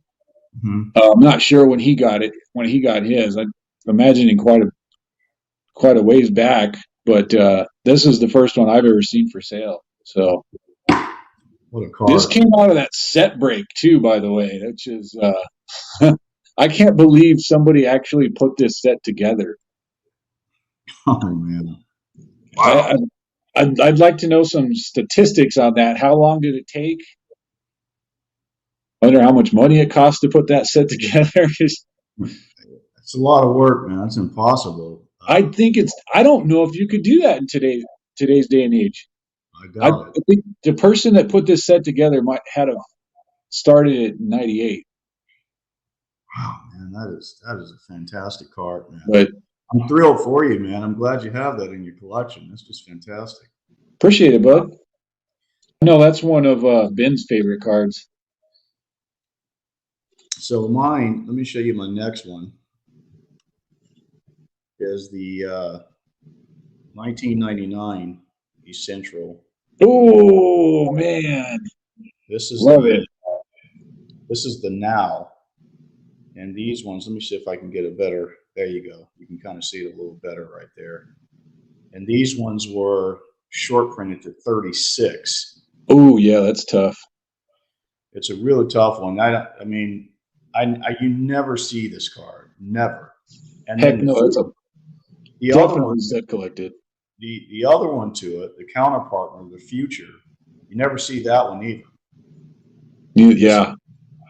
Mm-hmm. I'm not sure when he got his. I'm imagining quite a ways back, but this is the first one I've ever seen for sale. So what a card. This came out of that set break too, by the way, which is I can't believe somebody actually put this set together. Oh man! Wow. I'd like to know some statistics on that. How long did it take? I wonder how much money it cost to put that set together. It's a lot of work, man. It's impossible. I don't know if you could do that in today's day and age. I doubt it. I think the person that put this set together might have started it in '98. Wow, man, that is a fantastic card, man. But I'm thrilled for you, man. I'm glad you have that in your collection. That's just fantastic. Appreciate it, bud. No, that's one of Ben's favorite cards. So mine, let me show you my next one, is the 1999 Essential. Oh man, this is love it. This is the Now, and these ones. Let me see if I can get it better. There you go. You can kind of see it a little better right there. And these ones were short printed to 36. Oh yeah, that's tough. It's a really tough one. I mean, you never see this card, never. And heck no, it's the definitely other one set collected. The other one to it, the counterpart, the Future, you never see that one either. Yeah.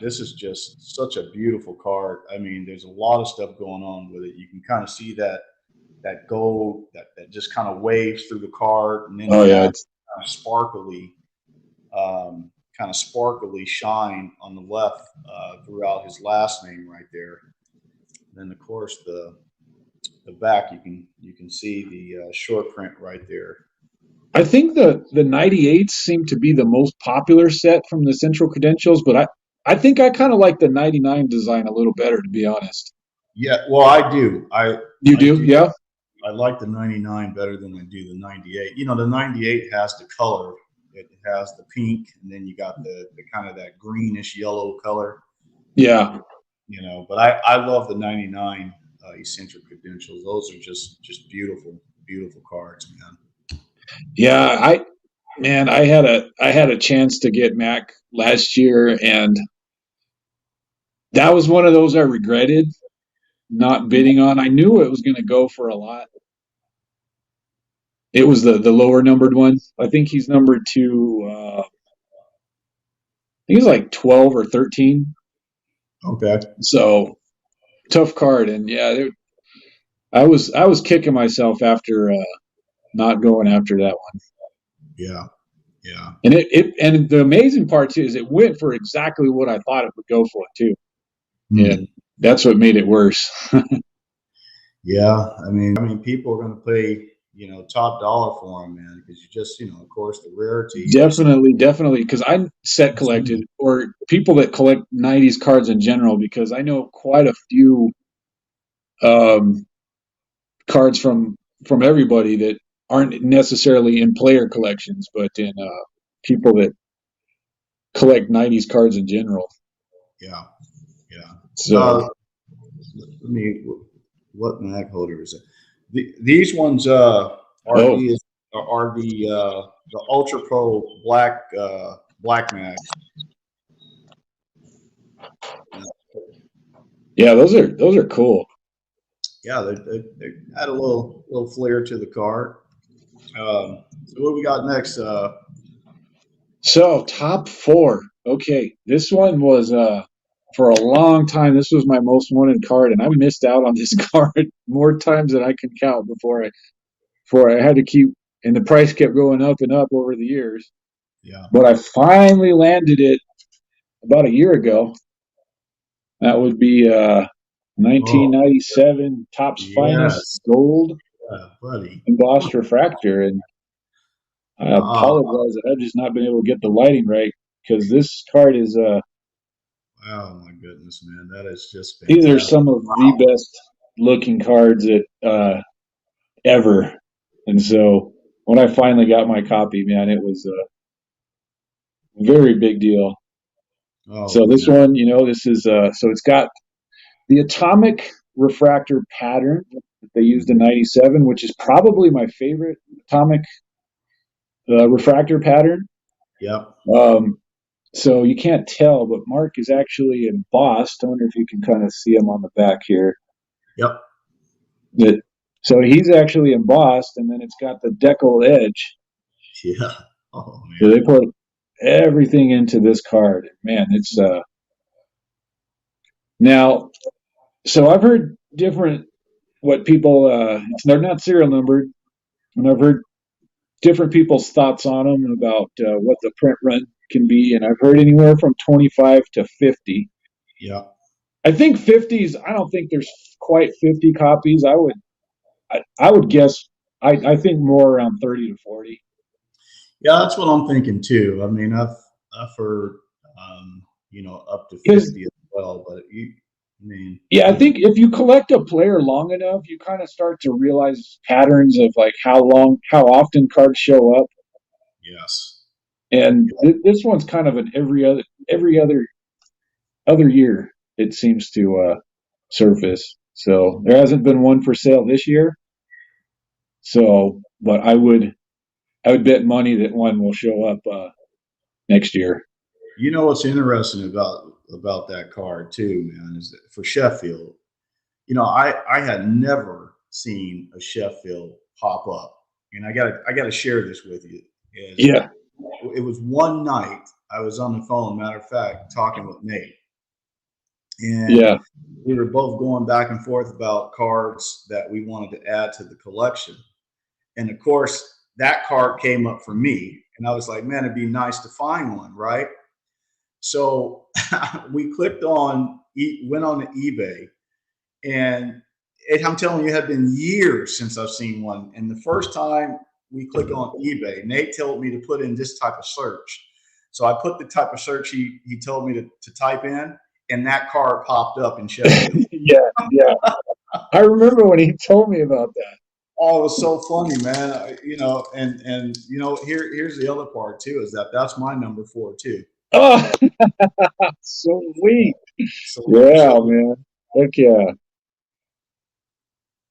This is just such a beautiful card. I mean, there's a lot of stuff going on with it. You can kind of see that gold that just kind of waves through the card, and then it's kind of sparkly shine on the left throughout his last name right there. And then of course the back, you can see the short print right there. I think the 98s seem to be the most popular set from the Central Credentials, but I think I kind of like the 99 design a little better, to be honest. Yeah, well, I do. You do? Yeah. I like the 99 better than I do the 98. You know, the 98 has the color. It has the pink, and then you got the kind of that greenish yellow color. Yeah. You know, but I love the 99 Eccentric Credentials. Those are just beautiful, beautiful cards, man. Yeah, I had a chance to get Mac last year, and that was one of those I regretted not bidding on. I knew it was going to go for a lot. It was the lower numbered one. I think he's numbered to I think he's like 12 or 13. Okay. So tough card, and yeah, I was kicking myself after not going after that one. Yeah. Yeah. And and the amazing part too is it went for exactly what I thought it would go for too. Mm-hmm. And that's what made it worse. Yeah, I mean, people are going to pay, top dollar for them, man, because you just, of course, the rarity. Definitely, because I set collected, or people that collect 90s cards in general, because I know quite a few cards from everybody that aren't necessarily in player collections, but in people that collect 90s cards in general. Yeah, yeah. So, what mag holder is it? These ones are the Ultra Pro black mags. Yeah, those are cool. yeah, they add a little flair to the card. So what we got next? So top 4. Okay, this one was for a long time. This was my most wanted card, and I missed out on this card more times than I can count before I had to keep. And the price kept going up and up over the years. Yeah. But I finally landed it about a year ago. That would be 1997 Topps Finest Gold buddy. Embossed Refractor. And I apologize that I've just not been able to get the lighting right, because this card is oh my goodness, man, that is just fantastic. These are some of the best looking cards that ever. And so when I finally got my copy, man, it was a very big deal. Oh, so this one, this is so it's got the atomic refractor pattern that they used in 97, which is probably my favorite atomic refractor pattern. Yep. So you can't tell, but Mark is actually embossed. I wonder if you can kind of see him on the back here. Yep. So he's actually embossed, and then it's got the decal edge. Yeah. Oh man. So they put everything into this card. Man, it's now. So I've heard different what people. They're not serial numbered, and I've heard different people's thoughts on them about what the print run can be, and I've heard anywhere from 25 to 50. Yeah. I think 50s. I don't think there's quite 50 copies. I would guess. I think more around 30 to 40. Yeah, that's what I'm thinking too. I mean, I've heard up to 50 as well, but I think if you collect a player long enough, you kind of start to realize patterns of like how often cards show up. Yes. And this one's kind of an every other year it seems to surface. So there hasn't been one for sale this year. So, but I would bet money that one will show up next year. You know what's interesting about that card too, man, is that for Sheffield, I had never seen a Sheffield pop up, and I gotta share this with you. Yeah. It was one night I was on the phone, matter of fact, talking with Nate, and we were both going back and forth about cards that we wanted to add to the collection, and of course that card came up for me, and I was like, man, it'd be nice to find one, right? So we went on to eBay, and I'm telling you, it had been years since I've seen one. And the first time we click on eBay, Nate told me to put in this type of search. So I put the type of search he told me to type in, and that card popped up in Sheffield. Yeah. I remember when he told me about that. Oh, it was so funny, man. And here's the other part too, is that's my number 4 too. Oh, sweet. Man. Heck yeah.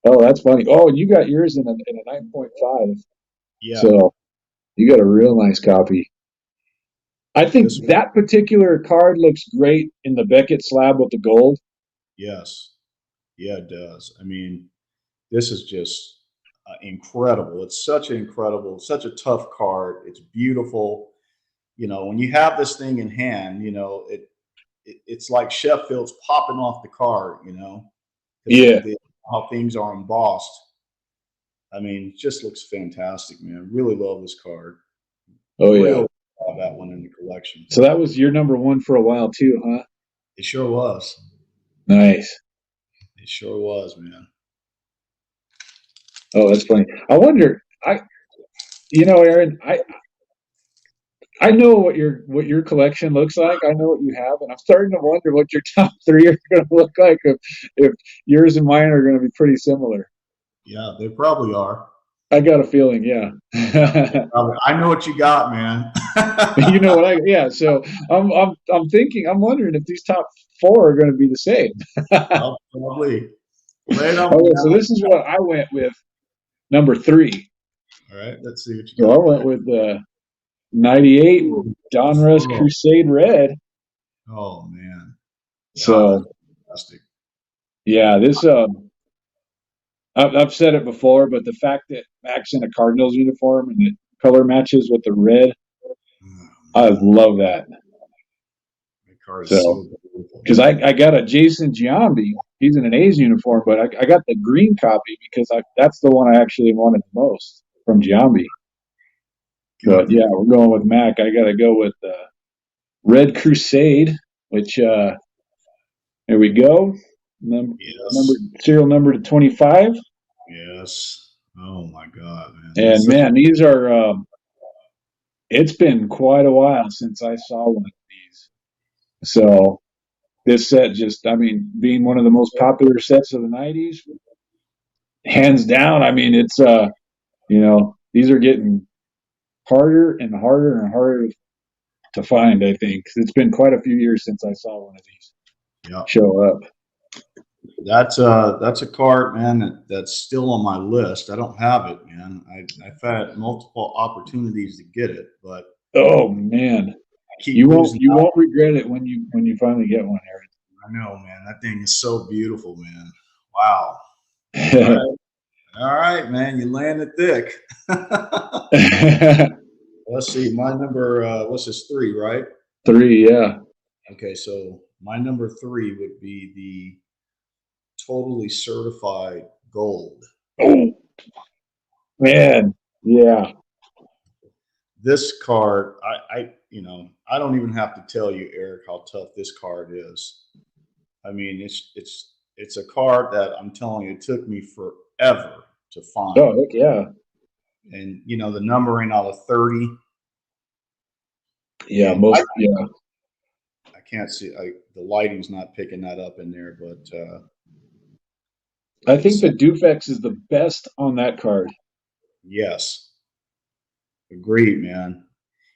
Oh, that's funny. Oh, and you got yours in a 9.5. Yeah. So you got a real nice copy. I think that particular card looks great in the Beckett slab with the gold. Yes. Yeah, it does. I mean, this is just incredible. It's such a tough card. It's beautiful. When you have this thing in hand, it's like Sheffield's popping off the card, Yeah. How things are embossed. I mean, it just looks fantastic, man. Really love this card. Oh, yeah. Have that one in the collection. So that was your number 1 for a while too, huh? It sure was. Nice. It sure was, man. Oh, that's funny. I wonder, Aaron, I know what your collection looks like. I know what you have, and I'm starting to wonder what your top 3 are going to look like if yours and mine are going to be pretty similar. Yeah, they probably are. I got a feeling, yeah. I know what you got, man. You know what so I'm thinking, I'm wondering if these top 4 are going to be the same. Probably. Okay, so this is what I went with, number 3. All right, let's see what you got. So I went with 98 Donruss Crusade Red. Oh man. So fantastic. Yeah, this I've said it before, but the fact that Mac's in a Cardinals uniform and it color matches with the red, I love that. The card is So, so beautiful. because I got a Jason Giambi, he's in an A's uniform, but I got the green copy because that's the one I actually wanted the most from Giambi. But yeah, we're going with Mac. I got to go with Red Crusade, which here we go. Serial number to 25. Yes. Oh my God, man. And man, these are. It's been quite a while since I saw one of these. So this set just, I mean, being one of the most popular sets of the 90s, hands down. I mean, it's you know, these are getting harder and harder and harder to find. I think it's been quite a few years since I saw one of these show up. That's a card, man, that's still on my list. I don't have it, man. I've had multiple opportunities to get it, but oh man, you won't regret it when you finally get one, Aaron. I know, man. That thing is so beautiful, man. Wow. All right, man. You landed thick. Let's see. My number, what's this? 3, right? 3, yeah. Okay, so my number 3 would be the totally certified gold. Oh, man. Yeah. This card, I don't even have to tell you, Eric, how tough this card is. I mean, it's a card that I'm telling you, it took me forever to find. Oh, heck yeah. And you know, the numbering out of 30. Yeah, I can't see. The lighting's not picking that up in there, but I think the Dufex is the best on that card. Yes, agreed, man.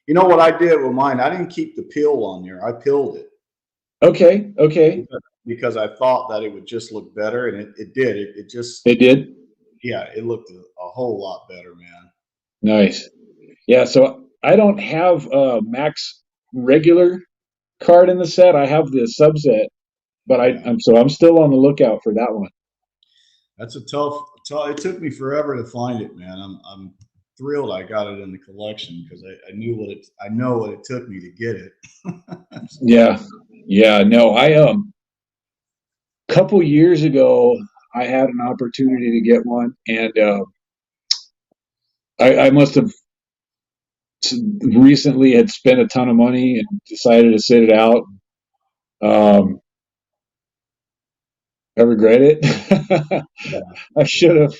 You know what I did with mine? I didn't keep the peel on there. I peeled it. Okay. Because I thought that it would just look better, and it did. It did. Yeah, it looked a whole lot better, man. Nice. Yeah, so I don't have Mac's regular card in the set. I have the subset, but I'm still on the lookout for that one. That's a tough. It took me forever to find it, man. I'm thrilled I got it in the collection because I know what it took me to get it. Yeah. No, I couple years ago I had an opportunity to get one, and I must have recently had spent a ton of money and decided to sit it out. I regret it. I should have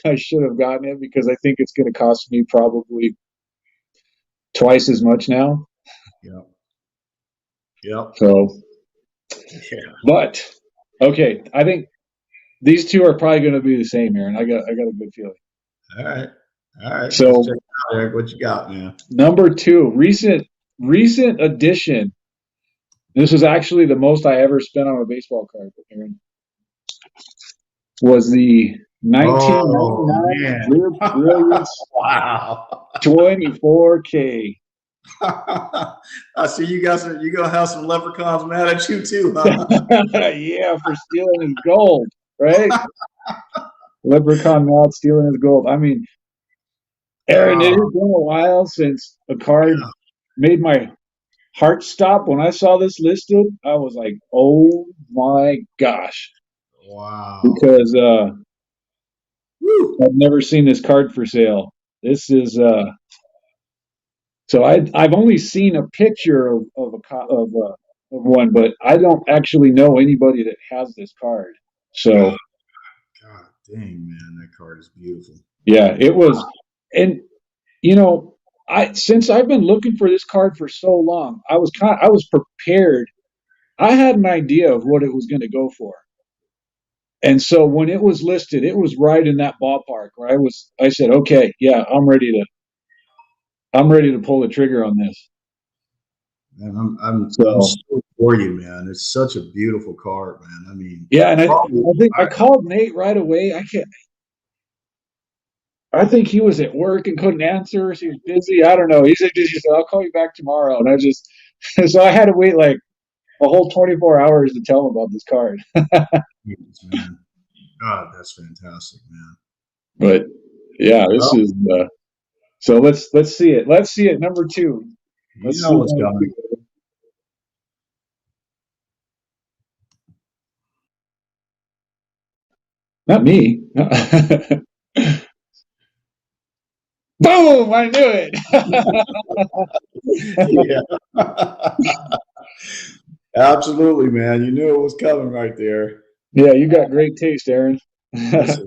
gotten it because I think it's going to cost me probably twice as much now. Yep. So, but okay, I think these two are probably going to be the same, Aaron. I got a good feeling. All right. So, let's check it out, Eric. What you got, man? Number 2, recent addition. This was actually the most I ever spent on a baseball card, Aaron. Was the 1999 Flir Brilliance wow 24K. I see you guys. You're gonna have some leprechauns mad at you too, huh? Yeah, for stealing his gold, right? Leprechaun mad stealing his gold. I mean, Aaron, it has been a while since a card made my heart stop. When I saw this listed, I was like, "Oh my gosh!" Wow! Because I've never seen this card for sale. This is so I've only seen a picture of one, but I don't actually know anybody that has this card. So, God dang, man, that card is beautiful. Yeah, it was, and you know, since I've been looking for this card for so long, I was prepared. I had an idea of what it was going to go for. And so when it was listed, it was right in that ballpark where I said, okay, yeah, I'm ready to pull the trigger on this. And I'm so for you, man. It's such a beautiful card, man. I mean, yeah, and I think I called Nate right away. I think he was at work and couldn't answer. He was busy. I don't know. He said, I'll call you back tomorrow. And so I had to wait like a whole 24 hours to tell him about this card. man. God, that's fantastic, man. But yeah, this is so let's see it. Let's see it. Number 2. You know what's coming. Not me. Boom! I knew it. Yeah. Absolutely, man. You knew it was coming right there. Yeah, you got great taste, Aaron. It's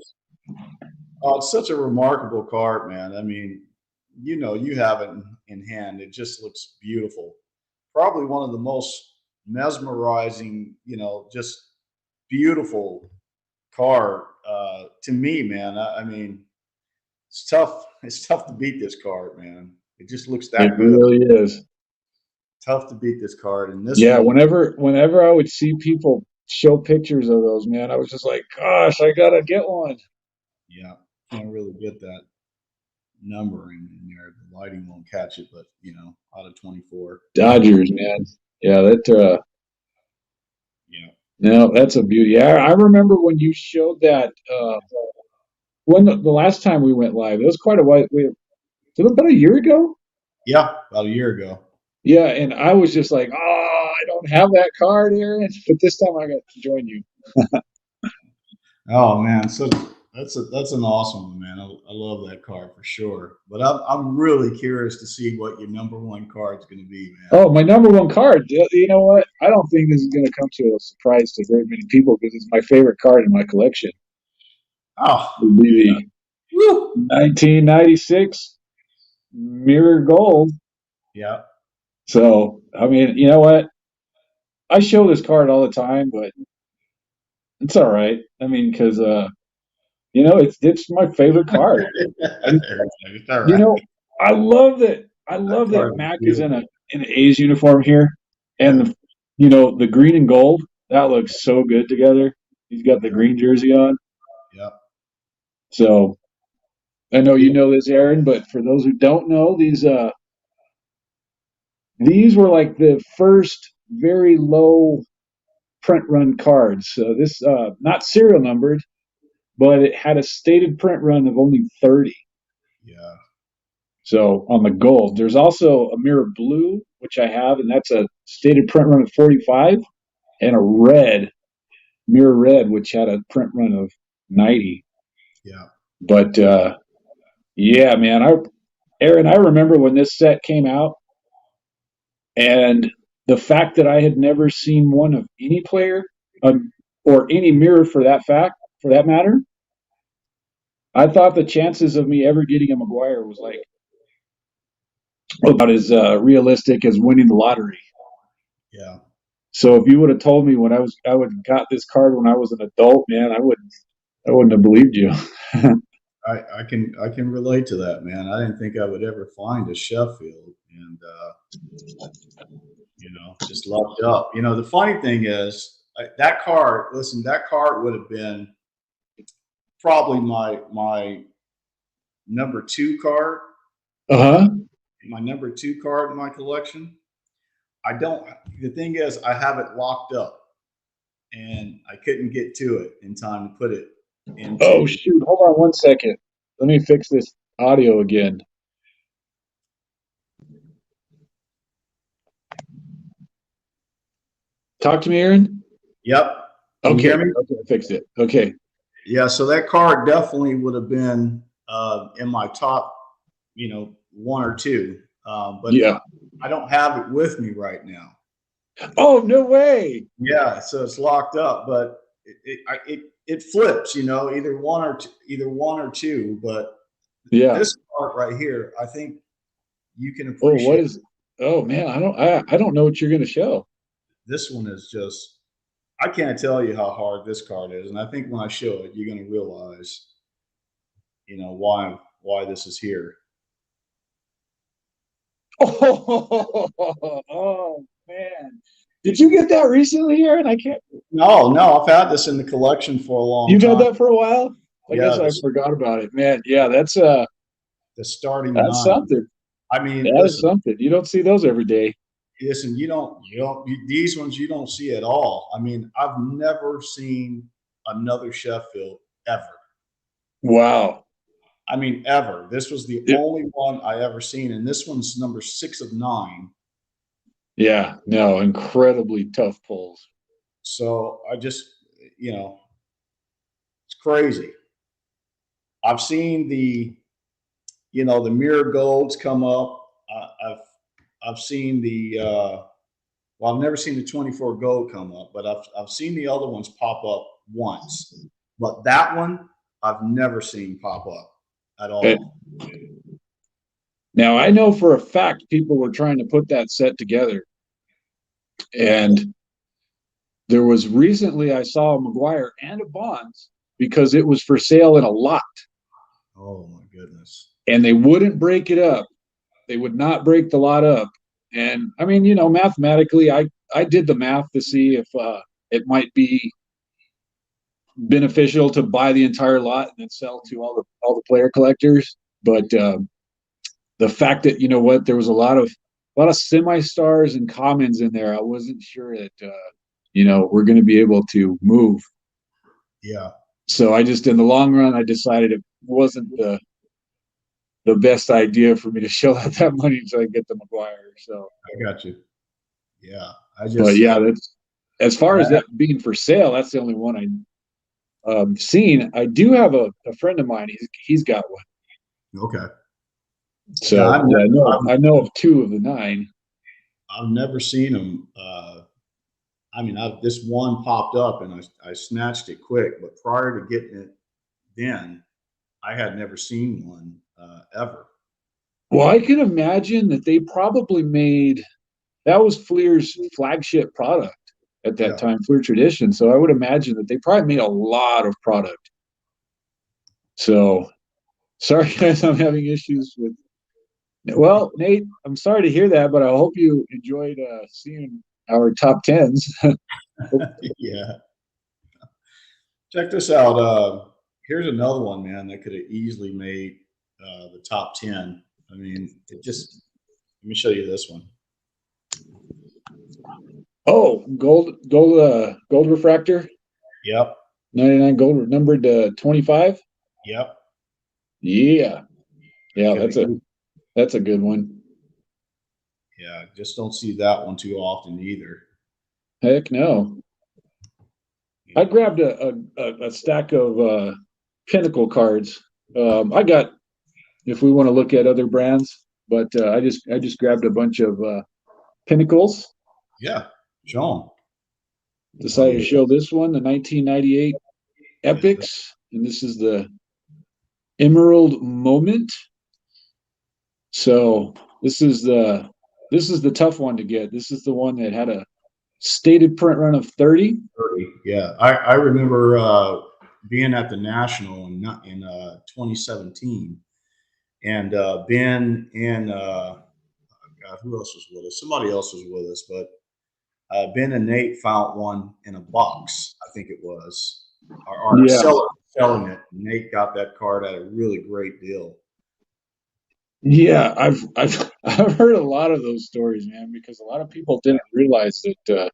such a remarkable card, man. I mean, you know, you have it in hand. It just looks beautiful. Probably one of the most mesmerizing, you know, just beautiful card to me, man. I mean, it's tough. It's tough to beat this card, man. It just looks that good. It really is. Tough to beat this card. And this one, whenever I would see people show pictures of those, man, I was just like, gosh, I gotta get one. Yeah, can't really get that numbering in there. The lighting won't catch it, but you know, out of 24. Dodgers, man. Yeah, that yeah. No, that's a beauty. I remember when you showed that when the last time we went live, it was quite a while. Was it about a year ago? Yeah, about a year ago. Yeah, and I was just like, oh, I don't have that card, Aaron. But this time I got to join you. Oh man, so that's an awesome one, man. I love that card for sure. But I'm really curious to see what your number 1 card is going to be, man. Oh, my number 1 card. You know what? I don't think this is going to come to a surprise to very many people because it's my favorite card in my collection. Oh, the 1996 Mirror Gold. Yeah. So, I mean, you know what? I show this card all the time, but it's all right. I mean, because you know, it's my favorite card. Right. You know, I love that. I love that Mac is in an A's uniform here, and you know, the green and gold, that looks so good together. He's got the green jersey on. Yep. So, I know you know this, Aaron, but for those who don't know, these were like the first very low print run cards. So this not serial numbered, but it had a stated print run of only 30. Yeah. So on the gold, there's also a mirror blue, which I have, and that's a stated print run of 45, and a red, mirror red, which had a print run of 90. Yeah. But yeah, man, Aaron, I remember when this set came out, and the fact that I had never seen one of any player or any mirror for that matter, I thought the chances of me ever getting a Mcguire was like about as realistic as winning the lottery. Yeah. So if you would have told me when I would have got this card when I was an adult, man, I wouldn't have believed you. I can relate to that, man. I didn't think I would ever find a Sheffield, and you know, just lucked up. You know, the funny thing is that card. Listen, that card would have been probably my number 2 card. My number 2 card in my collection. The thing is, I have it locked up, and I couldn't get to it in time to put it in. Oh shoot! Hold on 1 second. Let me fix this audio again. Talk to me, Aaron. Yep. Okay. Okay, I fixed it. Okay. Yeah, so that card definitely would have been in my top, you know, 1 or 2. But yeah, I don't have it with me right now. Oh, no way. Yeah, so it's locked up, but it flips, you know, either one or two. But yeah, this part right here, I think you can appreciate. Oh, what is? Oh man, I don't know what you're going to show. This one is just. I can't tell you how hard this card is, and I think when I show it, you're going to realize, you know, why this is here. Oh man, did you get that recently, Aaron? I can't. No, I've had this in the collection for a long time. You've had that for a while. I guess I forgot about it, man. Yeah, that's the starting. That's 9. Something. I mean, that's something. You don't see those every day. Listen, these ones you don't see at all. I mean, I've never seen another Sheffield ever. Wow. I mean, ever. This was the only one I ever seen, and this one's number 6 of 9. Yeah, no, incredibly tough pulls. So I just, it's crazy. I've seen the mirror golds come up. I've seen the well, I've never seen the 24 gold come up, but I've seen the other ones pop up once. But that one I've never seen pop up at all. Now I know for a fact people were trying to put that set together, and there was recently I saw a Mcguire and a Bonds because it was for sale in a lot. Oh my goodness! And they wouldn't break it up. They would not break the lot up. And I mean, mathematically, I did the math to see if it might be beneficial to buy the entire lot and then sell to all the player collectors. But the fact that there was a lot of semi-stars and commons in there, I wasn't sure that we're going to be able to move. Yeah. So I just, in the long run, I decided it wasn't the best idea for me to shell out that money until I get the Mcguire. So I got you. Yeah. But yeah, that's as far as that being for sale, that's the only one I've seen. I do have a friend of mine. He's got one. Okay. So yeah, I know of 2 of the 9. I've never seen them. I mean, this one popped up and I snatched it quick, but prior to getting it, then I had never seen one ever. Well, I can imagine that they probably made that was Flir's flagship product at that time, Flir Tradition. So I would imagine that they probably made a lot of product. So sorry, guys, I'm having issues with. Well, Nate, I'm sorry to hear that, but I hope you enjoyed seeing our top 10s. Yeah. Check this out. Here's another one, man, that could have easily made the top 10. I mean, let me show you this one. Oh, gold refractor. Yep. 99 gold, numbered 25. Yep. Yeah. That's a good one. Yeah, just don't see that one too often either. Heck no. I grabbed a stack of Pinnacle cards. I got, if we want to look at other brands, but I just grabbed a bunch of Pinnacles. Yeah, show them. Decided to show this one, the 1998 Epics, and this is the Emerald Moment. So this is the tough one to get. This is the one that had a stated print run of 30. Yeah, I remember being at the National in 2017, and Ben and God, who else was with us? Somebody else was with us, but Ben and Nate found one in a box. I think it was. Our seller selling it. Nate got that card at a really great deal. Yeah, I've heard a lot of those stories, man, because a lot of people didn't realize that,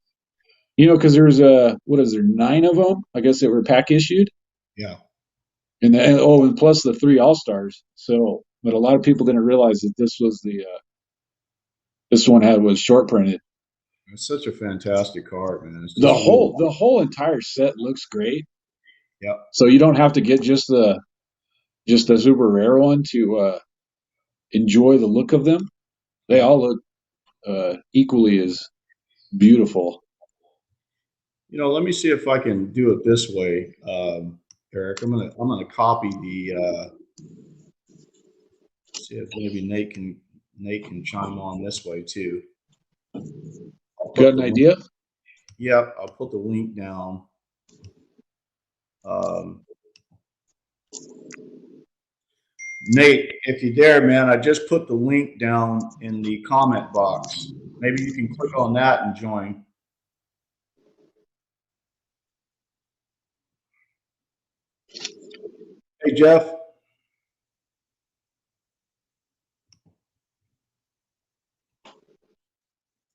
because there's 9 of them. I guess they were pack issued. Yeah. And plus the 3 All-Stars. So, but a lot of people didn't realize that this was this one was short printed. It's such a fantastic card, man. The whole entire set looks great. Yep. So you don't have to get just the super rare one to enjoy the look of them. They all look equally as beautiful. Let me see if I can do it this way, Eric. I'm gonna copy the. See if maybe Nate can chime on this way too. Got an idea? Yep, I'll put the link down. Nate, if you dare, man, I just put the link down in the comment box. Maybe you can click on that and join. Hey, Jeff.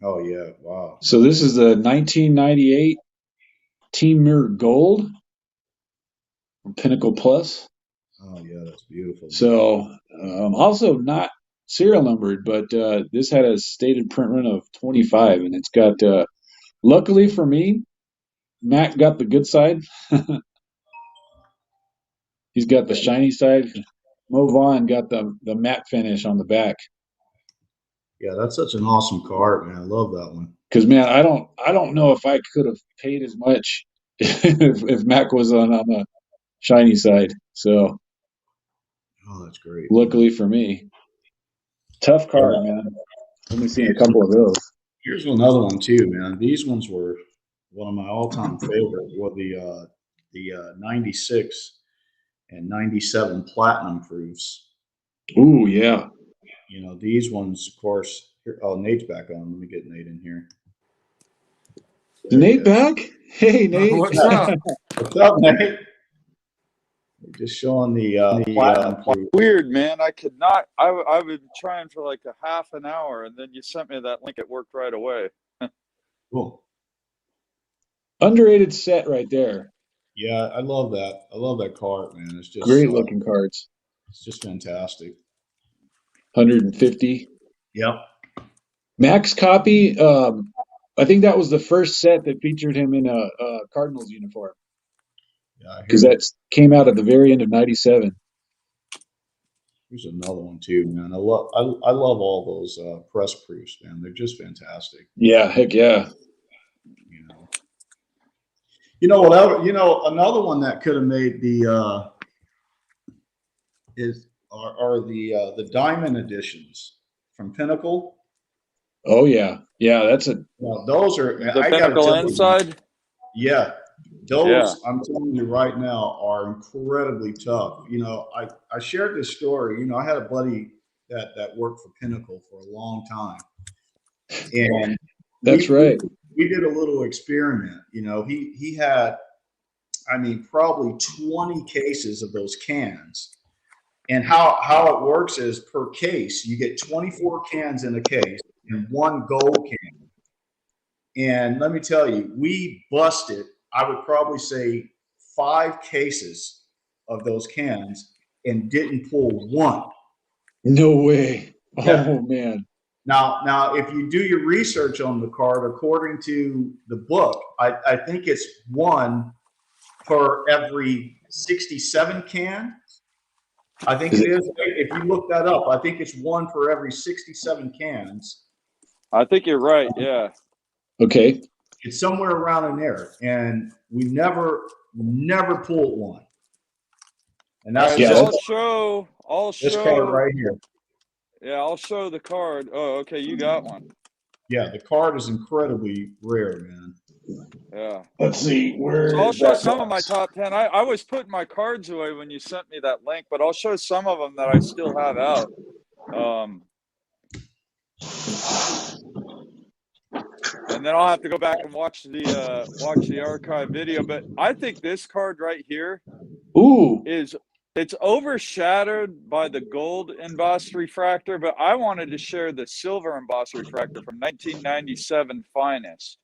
Oh, yeah. Wow. So this is the 1998 Team Mirror Gold from Pinnacle Plus. Oh yeah, that's beautiful. So also not serial numbered, but this had a stated print run of 25, and it's got. Luckily for me, Mac got the good side. He's got the shiny side. Mo Vaughn got the matte finish on the back. Yeah, that's such an awesome card, man. I love that one. Because man, I don't know if I could have paid as much if Mac was on the shiny side. So, oh, that's great. Luckily for me, tough card, man. Only seen a couple of those. Here's another one too, man. These ones were one of my all-time favorites. Were the 96 and 97 platinum proofs. Ooh, yeah. You know, these ones, of course. Here, oh, Nate's back on. Let me get Nate in here. Is Nate back? Hey, Nate. What's up? What's up, Nate? Just showing the platinum proof. Weird, man. I could not. I've been trying for like a half an hour, and then you sent me that link. It worked right away. Cool. Underrated set right there. Yeah, I love that. I love that card, man. It's just great looking cards. It's just fantastic. 150. Yep. Max copy. I think that was the first set that featured him in a Cardinals uniform. Yeah, because that came out at the very end of '97. Here's another one too, man. I love all those press proofs, man. They're just fantastic. Yeah, heck yeah. Another one that could have made the are the diamond editions from Pinnacle. Oh yeah, that's a. Well, those are the Pinnacle inside. Yeah, those I'm telling you right now are incredibly tough. You know, I shared this story. You know, I had a buddy that worked for Pinnacle for a long time, and that's right. We did a little experiment. You know, he had, I mean, probably 20 cases of those cans. And how it works is per case, you get 24 cans in a case and one gold can. And let me tell you, we busted, I would probably say 5 cases of those cans and didn't pull one. No way. Yeah. Oh man. Now, if you do your research on the card, according to the book, I think it's 1 per every 67 cans. I think it is. If you look that up, I think it's 1 per every 67 cans. I think you're right. Yeah. Okay. It's somewhere around in there, and we never pulled one. And that's I'll show this card right here. Yeah, I'll show the card. Oh, okay, you got one. Yeah, the card is incredibly rare, man. Yeah. Let's see where. So I'll show some of my top 10. I was putting my cards away when you sent me that link, but I'll show some of them that I still have out. And then I'll have to go back and watch the archive video. But I think this card right here it's overshadowed by the gold embossed refractor, but I wanted to share the silver embossed refractor from 1997 Finest.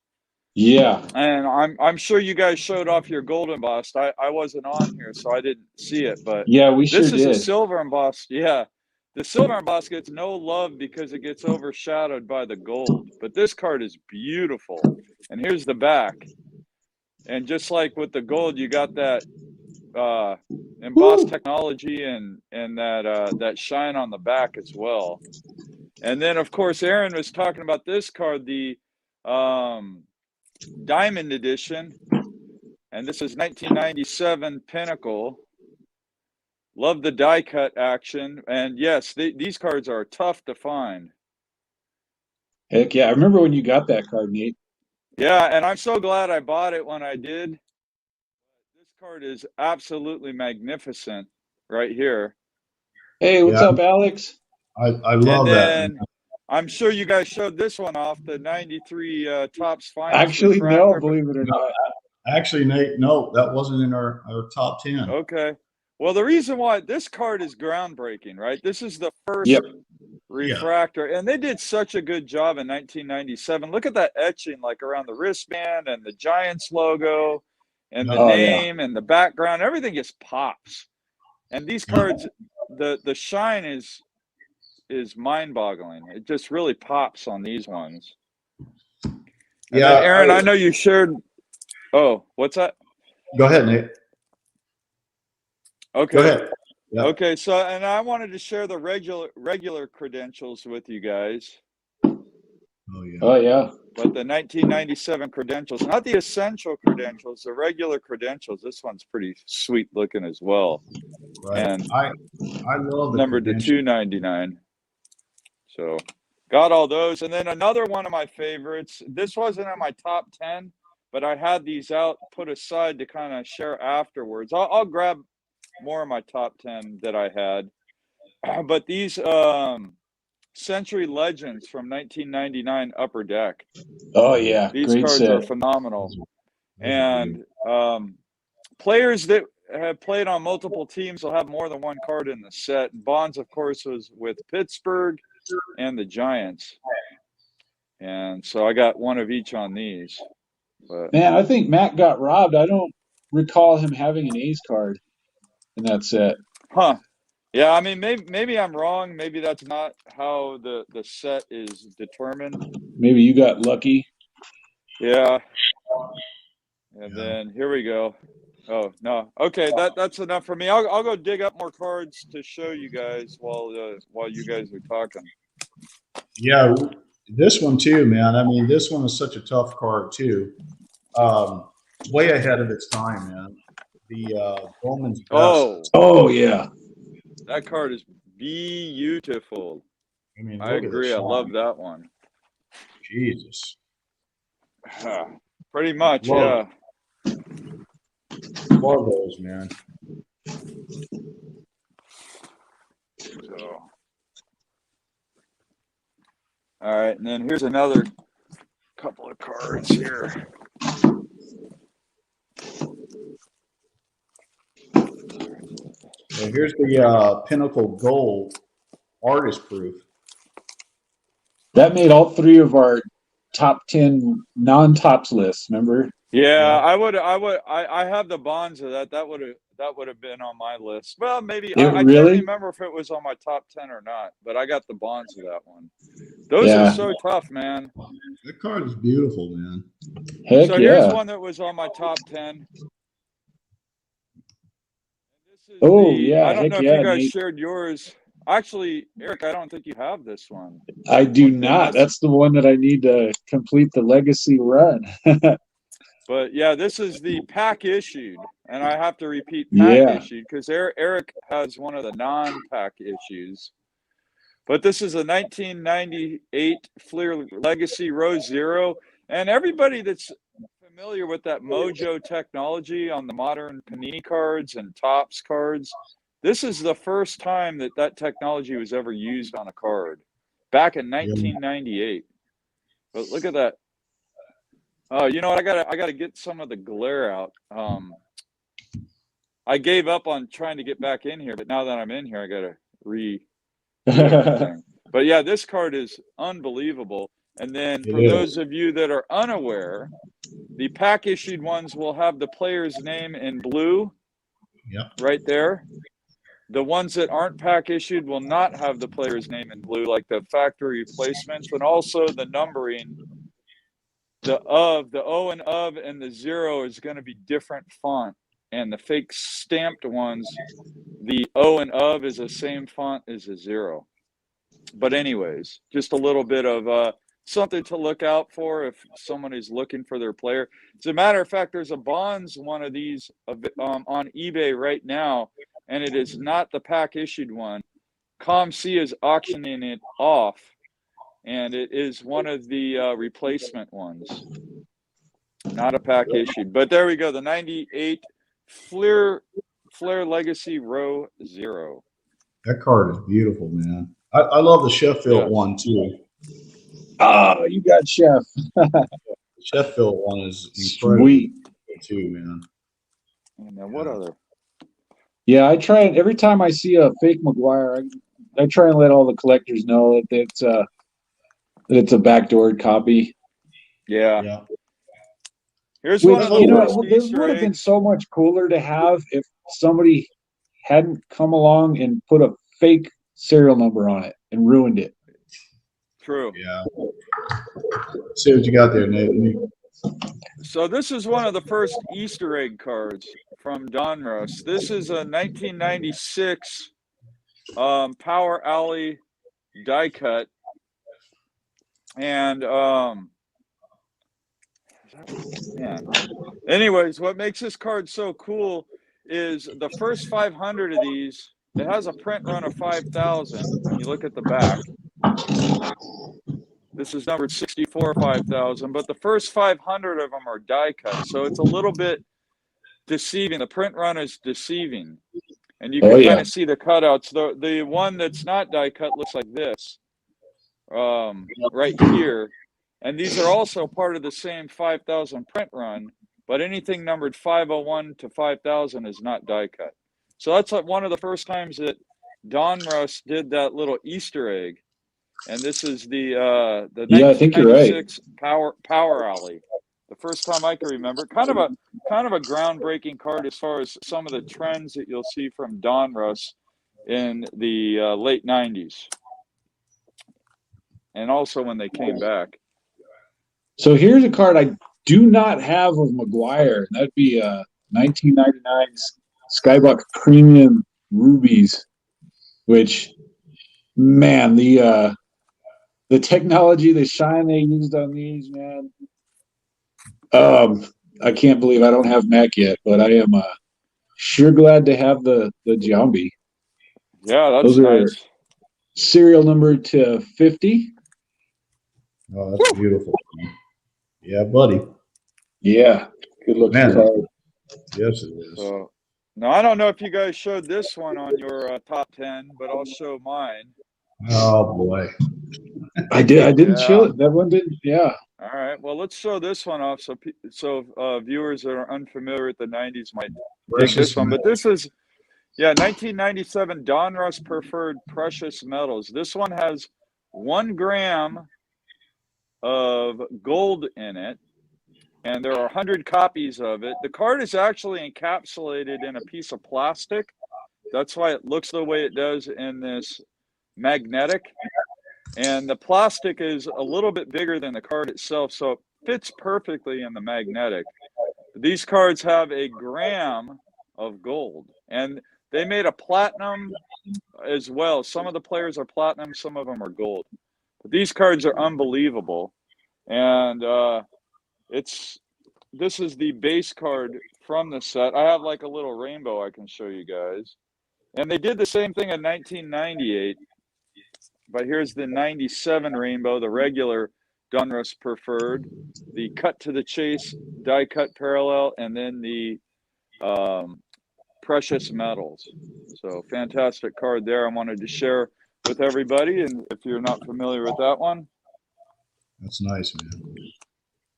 Yeah. And I'm sure you guys showed off your gold embossed. I wasn't on here, so I didn't see it. But yeah, we sure did. This is a did. silver embossed. Yeah. The silver embossed gets no love because it gets overshadowed by the gold. But this card is beautiful. And here's the back. And just like with the gold, you got that embossed technology and that shine on the back as well. And then of course Aaron was talking about this card, the diamond edition, and this is 1997 Pinnacle. Love the die cut action, and yes, these cards are tough to find. Heck yeah, I remember when you got that card, Nate. Yeah, and I'm so glad I bought it when I did. This card is absolutely magnificent right here. Hey, what's up, Alex? I love that. I'm sure you guys showed this one off, the 93 TOPPS Finest. Actually, no, believe it or not. Actually, Nate, no, that wasn't in our top 10. Okay. Well, the reason why this card is groundbreaking, right? This is the first refractor, and they did such a good job in 1997. Look at that etching, like around the wristband and the Giants logo and the name and the background. Everything just pops. And these cards, the shine is mind-boggling. It just really pops on these ones. And yeah, then, Aaron, I know you shared. Oh, what's that? Go ahead, Nate. Okay. Go ahead. Yep. Okay, so and I wanted to share the regular credentials with you guys. Oh yeah. Oh yeah. But the 1997 credentials, not the essential credentials, the regular credentials. This one's pretty sweet looking as well. Right. And I love the numbered to 299. So got all those. And then another one of my favorites. This wasn't in my top 10, but I had these out put aside to kind of share afterwards. I'll grab more of my top 10 that I had. But these Century Legends from 1999 Upper Deck. Oh yeah, these great cards set. are phenomenal. And players that have played on multiple teams will have more than one card in the set. Bonds, of course, was with Pittsburgh and the Giants. And so I got one of each on these. But, man, I think Matt got robbed. I don't recall him having an A's card in that set. Huh. Yeah, I mean, maybe I'm wrong. Maybe that's not how the set is determined. Maybe you got lucky. Yeah. And then here we go. Oh no. Okay, that's enough for me. I'll go dig up more cards to show you guys while you guys are talking. Yeah, this one too, man. I mean, this one is such a tough card too. Way ahead of its time, man. The Bowman's Best. Oh yeah. That card is beautiful. I mean, I agree. I love that one. Jesus. Pretty much, yeah. Love those, man. So. All right, and then here's another couple of cards here. So here's the Pinnacle Gold Artist Proof. That made all three of our top 10 non-tops lists. Remember? Yeah, I have the bonds of that. That would have been on my list. Well, maybe I can't remember if it was on my top 10 or not, but I got the bonds of that one. Those are so tough, man. That card is beautiful, man. Heck so here's one that was on my top 10. Oh yeah, I don't know if you guys Nate. shared yours. Actually, Eric, I don't think you have this one. I do not. That's the one that I need to complete the legacy run. But yeah, this is the pack issued, and I have to repeat pack issued because Eric has one of the non-pack issues. But this is a 1998 Flir Legacy Row Zero, and everybody that's familiar with that Mojo technology on the modern Panini cards and Topps cards, this is the first time that technology was ever used on a card, back in 1998. But look at that. Oh, you know what? I gotta get some of the glare out. I gave up on trying to get back in here, but now that I'm in here, I gotta But yeah, this card is unbelievable. And then for those of you that are unaware, the pack issued ones will have the player's name in blue. Right there. The ones that aren't pack issued will not have the player's name in blue, like the factory replacements, and also the numbering. The O and of and the 0 is going to be different font, and the fake stamped ones, the O and of is the same font as a 0. But anyways, just a little bit of something to look out for if someone is looking for their player. As a matter of fact, there's a Bonds one of these on eBay right now, and it is not the pack issued one. ComC is auctioning it off, and it is one of the replacement ones, not a pack issued. But there we go, the 98 Flir Legacy Row Zero. That card is beautiful, man. I love the Sheffield one too. Oh, you got Chef. The Sheffield one is incredible too, man. And then what other? Yeah, I try and every time I see a fake Mcguire, I try and let all the collectors know that it's a backdoored copy. Yeah. Here's one of the it would have been so much cooler to have if somebody hadn't come along and put a fake serial number on it and ruined it. True. Yeah. Let's see what you got there, Nate. So this is one of the first Easter egg cards from Donruss. This is a 1996 Power Alley die cut. And man. Anyways, what makes this card so cool is the first 500 of these, it has a print run of 5,000 when you look at the back. This is numbered 64 5000, but the first 500 of them are die cut, so it's a little bit deceiving. The print run is deceiving, and you can kind of see the cutouts. The one that's not die cut looks like this, right here, and these are also part of the same 5,000 print run, but anything numbered 501 to 5,000 is not die cut. So that's like one of the first times that Donruss did that little Easter egg. And this is the 1996 Power Alley. The first time I can remember. Kind of a groundbreaking card as far as some of the trends that you'll see from Donruss in the late 90s. And also when they came back. So here's a card I do not have of Mcguire. That'd be 1999 Skybuck Premium Rubies, which, man, the technology, the shine they used on these, man. I can't believe I don't have Mac yet, but I am sure glad to have the Jambi. Yeah, that's those nice. Are serial number to 50. Oh, that's beautiful. Yeah, buddy. Yeah, good looking card. Yes, it is. So, now, I don't know if you guys showed this one on your top 10, but I'll show mine. Oh, boy. I didn't show it. That one didn't. Yeah. All right. Well, let's show this one off so viewers that are unfamiliar with the 90s might dig this one. But this is, 1997 Donruss Preferred Precious Metals. This one has 1 gram of gold in it, and there are 100 copies of it. The card is actually encapsulated in a piece of plastic. That's why it looks the way it does in this magnetic. And the plastic is a little bit bigger than the card itself, so it fits perfectly in the magnetic. These cards have 1 gram of gold, and they made a platinum as well. Some of the players are platinum, some of them are gold. But these cards are unbelievable, and this is the base card from the set. I have like a little rainbow I can show you guys, and they did the same thing in 1998. But here's the 97 rainbow, the regular Donruss Preferred, the cut to the chase, die cut parallel, and then the precious metals. So fantastic card there. I wanted to share with everybody, and if you're not familiar with that one. That's nice, man.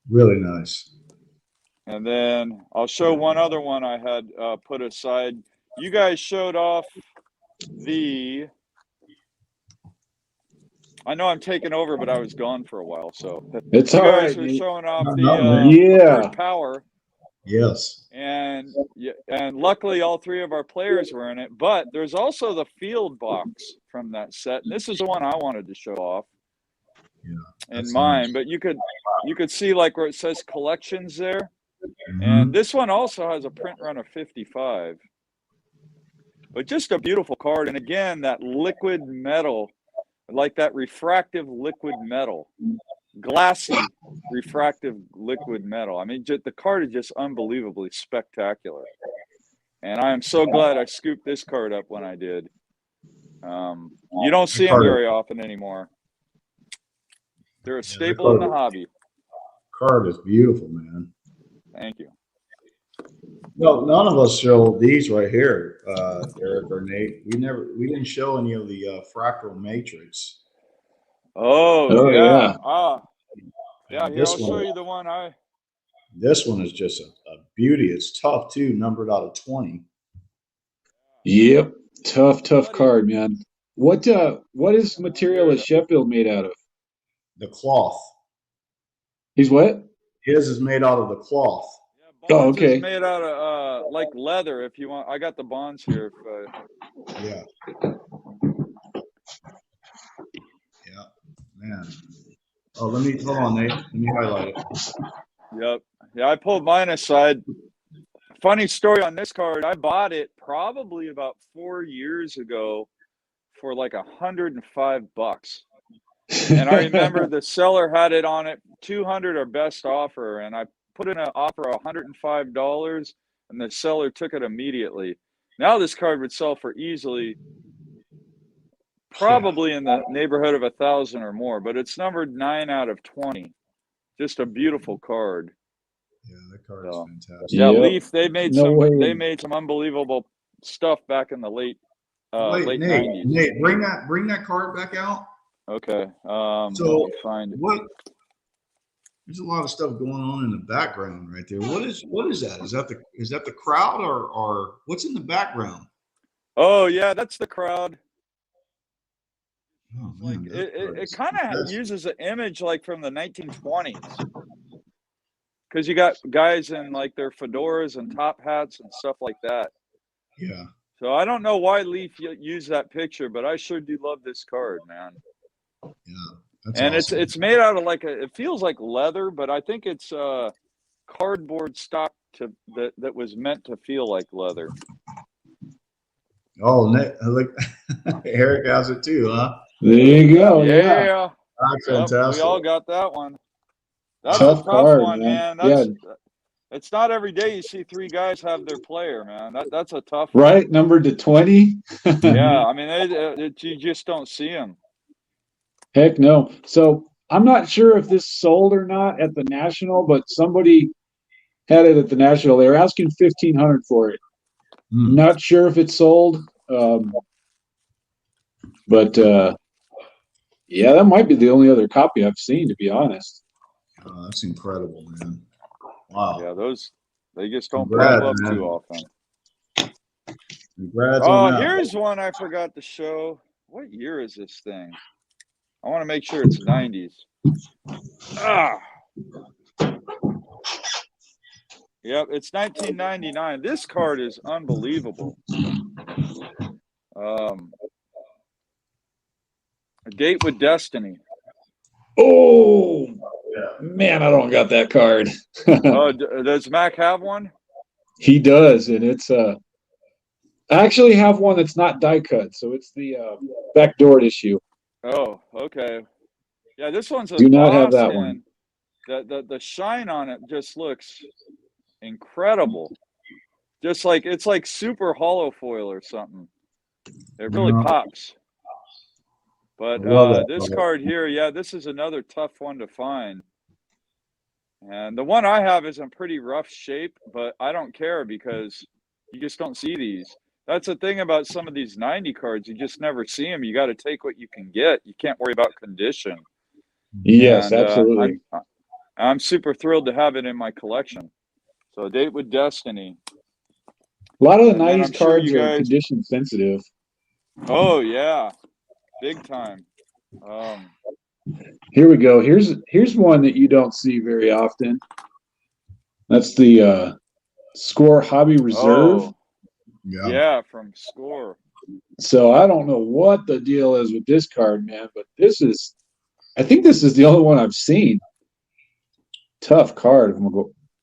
Really nice. And then I'll show one other one I had put aside. You guys showed off the... I know I'm taking over, but I was gone for a while, so it's you all guys right, were showing off the power. Yes. And luckily all 3 of our players were in it, but there's also the field box from that set. And this is the one I wanted to show off in mine, but you could see like where it says collections there. Mm-hmm. And this one also has a print run of 55. But just a beautiful card, and again, that liquid metal, like that refractive liquid metal, glassy refractive liquid metal. I mean, the card is just unbelievably spectacular, and I am so glad I scooped this card up when I did. You don't see them very often anymore. They're a staple in the hobby. Card is beautiful, man. Thank you. No, none of us show these right here, Eric or Nate. We didn't show any of the fractal matrix. Oh yeah. Yeah, I'll show you the one This one is just a beauty. It's tough too, numbered out of 20. Yep, tough card, man. What is material is Sheffield made out of? The cloth. He's what? His is made out of the cloth. Yeah, Bonds okay. is made out of like leather. If you want, I got the bonds here. Yeah. Yeah, man. Oh, hold on, Nate. Let me highlight it. Yep. Yeah, I pulled mine aside. Funny story on this card. I bought it probably about 4 years ago for like $105. And I remember the seller had it on it 200 or best offer, and I put in an offer of $105, and the seller took it immediately. Now this card would sell for easily, probably in the neighborhood of 1,000 or more, but it's numbered 9 out of 20. Just a beautiful card. Yeah, that card is fantastic. Yeah, Leaf. They made way. some unbelievable stuff back in the late Wait, Nate, 90s. Nate, bring that card back out. Okay. So let me find it. There's a lot of stuff going on in the background right there. What is that? Is that the crowd or what's in the background? Oh yeah, that's the crowd. Oh, man, it kind of uses an image like from the 1920s, because you got guys in like their fedoras and top hats and stuff like that. Yeah. So I don't know why Leaf used that picture, but I sure do love this card, man. Yeah. That's and awesome. it's made out of like it feels like leather, but I think it's cardboard stock that was meant to feel like leather. Oh, look, Eric has it too, huh? There you go. Yeah. That's fantastic. We all got that one. That's tough a tough card, one, man. It's not every day you see 3 guys have their player, man. That's a tough one. Right, numbered to 20. Yeah, I mean, you just don't see them. Heck no. So I'm not sure if this sold or not at the National, but somebody had it at the National. They were asking $1,500 for it. Not sure if it sold, but yeah, that might be the only other copy I've seen, to be honest. Oh, that's incredible, man. Wow. Yeah, they just don't pop up too often. Congrats oh, on that. Here's one I forgot to show. What year is this thing? I want to make sure it's 90s. Yep, it's 1999. This card is unbelievable. A Date with Destiny. Oh, man, I don't got that card. Oh, does Mac have one? He does, and it's I actually have one that's not die cut, so it's the backdoored issue. Oh, okay. Yeah, this one's do not have that one. The shine on it just looks incredible. Just like it's like super hollow foil or something. It really pops. But this card here, yeah, this is another tough one to find. And the one I have is in pretty rough shape, but I don't care because you just don't see these. That's the thing about some of these 90 cards. You just never see them. You got to take what you can get. You can't worry about condition. Yes, absolutely. I'm super thrilled to have it in my collection. So Date with Destiny. A lot of the 90s cards are condition sensitive. Oh, yeah. Big time. Here we go. Here's one that you don't see very often. That's the Score Hobby Reserve. Oh, yeah, from Score. So I don't know what the deal is with this card, man, but I think this is the only one I've seen. Tough card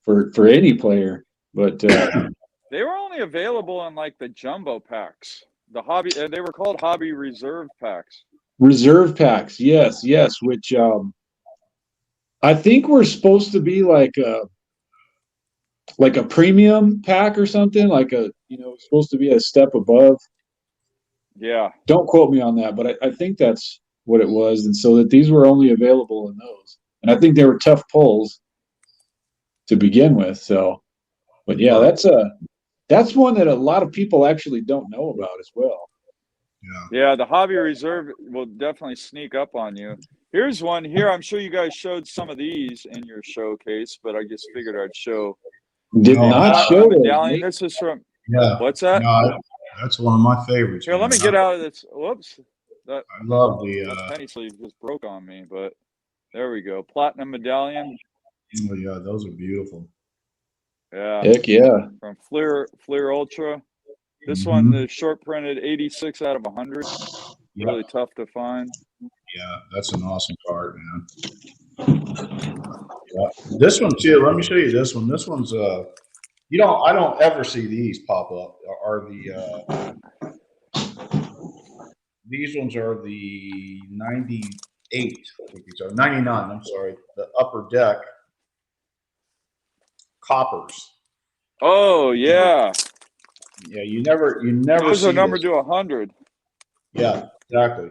for any player, but they were only available in like the jumbo packs. The hobby, they were called Hobby Reserve packs. Reserve packs, yes, which I think we're supposed to be like a premium pack or something, like supposed to be a step above. Yeah. Don't quote me on that, but I think that's what it was, and so that these were only available in those, and I think they were tough pulls to begin with. So, but yeah, that's one that a lot of people actually don't know about as well. Yeah, the Hobby Reserve will definitely sneak up on you. Here's one here. I'm sure you guys showed some of these in your showcase, but I just figured I'd show. Did not show Medallion. This is from. Yeah. What's that? No, that's one of my favorites. Here, let me get out of this. Whoops. I love the penny sleeve just broke on me, but there we go. Platinum Medallion. Oh yeah, those are beautiful. Yeah. Heck yeah. From Flir Ultra. This one, the short printed 86 out of 100. Really tough to find. Yeah, that's an awesome card, man. Yeah. This one too. Let me show you this one. This one's I don't ever see these pop up. These ones are the 98, I think these are 99. I'm sorry, the upper deck coppers. Oh yeah. Yeah, you never Those see are numbered this. to 100. Yeah, exactly.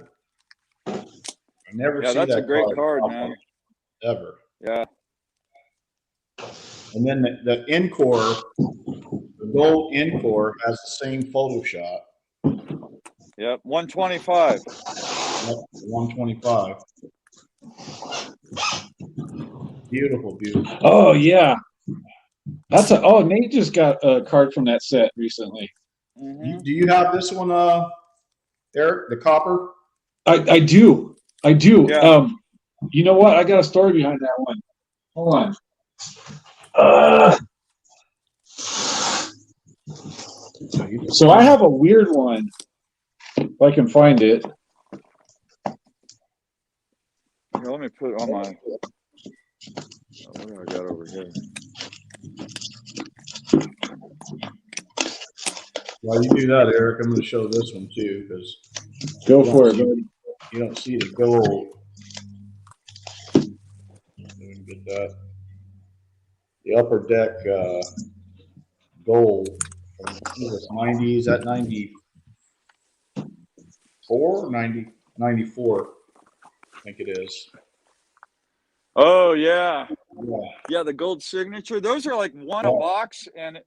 I never see that's that a great card, man. Ever. Yeah. And then the Encore, the gold Encore has the same Photoshop. Yep, 125. Yep, 125. Beautiful, beautiful. Oh yeah. Nate just got a card from that set recently. Mm-hmm. Do you have this one, Eric, the copper? I do. Yeah. You know what? I got a story behind that one. Hold on. So I have a weird one. If I can find it. Here, let me put it on my. What do I got over here? While you do that, Eric, I'm going to show this one too, because go for it, buddy. You don't see the gold. Get that. The upper deck gold from the 90s at 94, 94, I think it is. Oh yeah. Yeah, the gold signature. Those are like one a box, and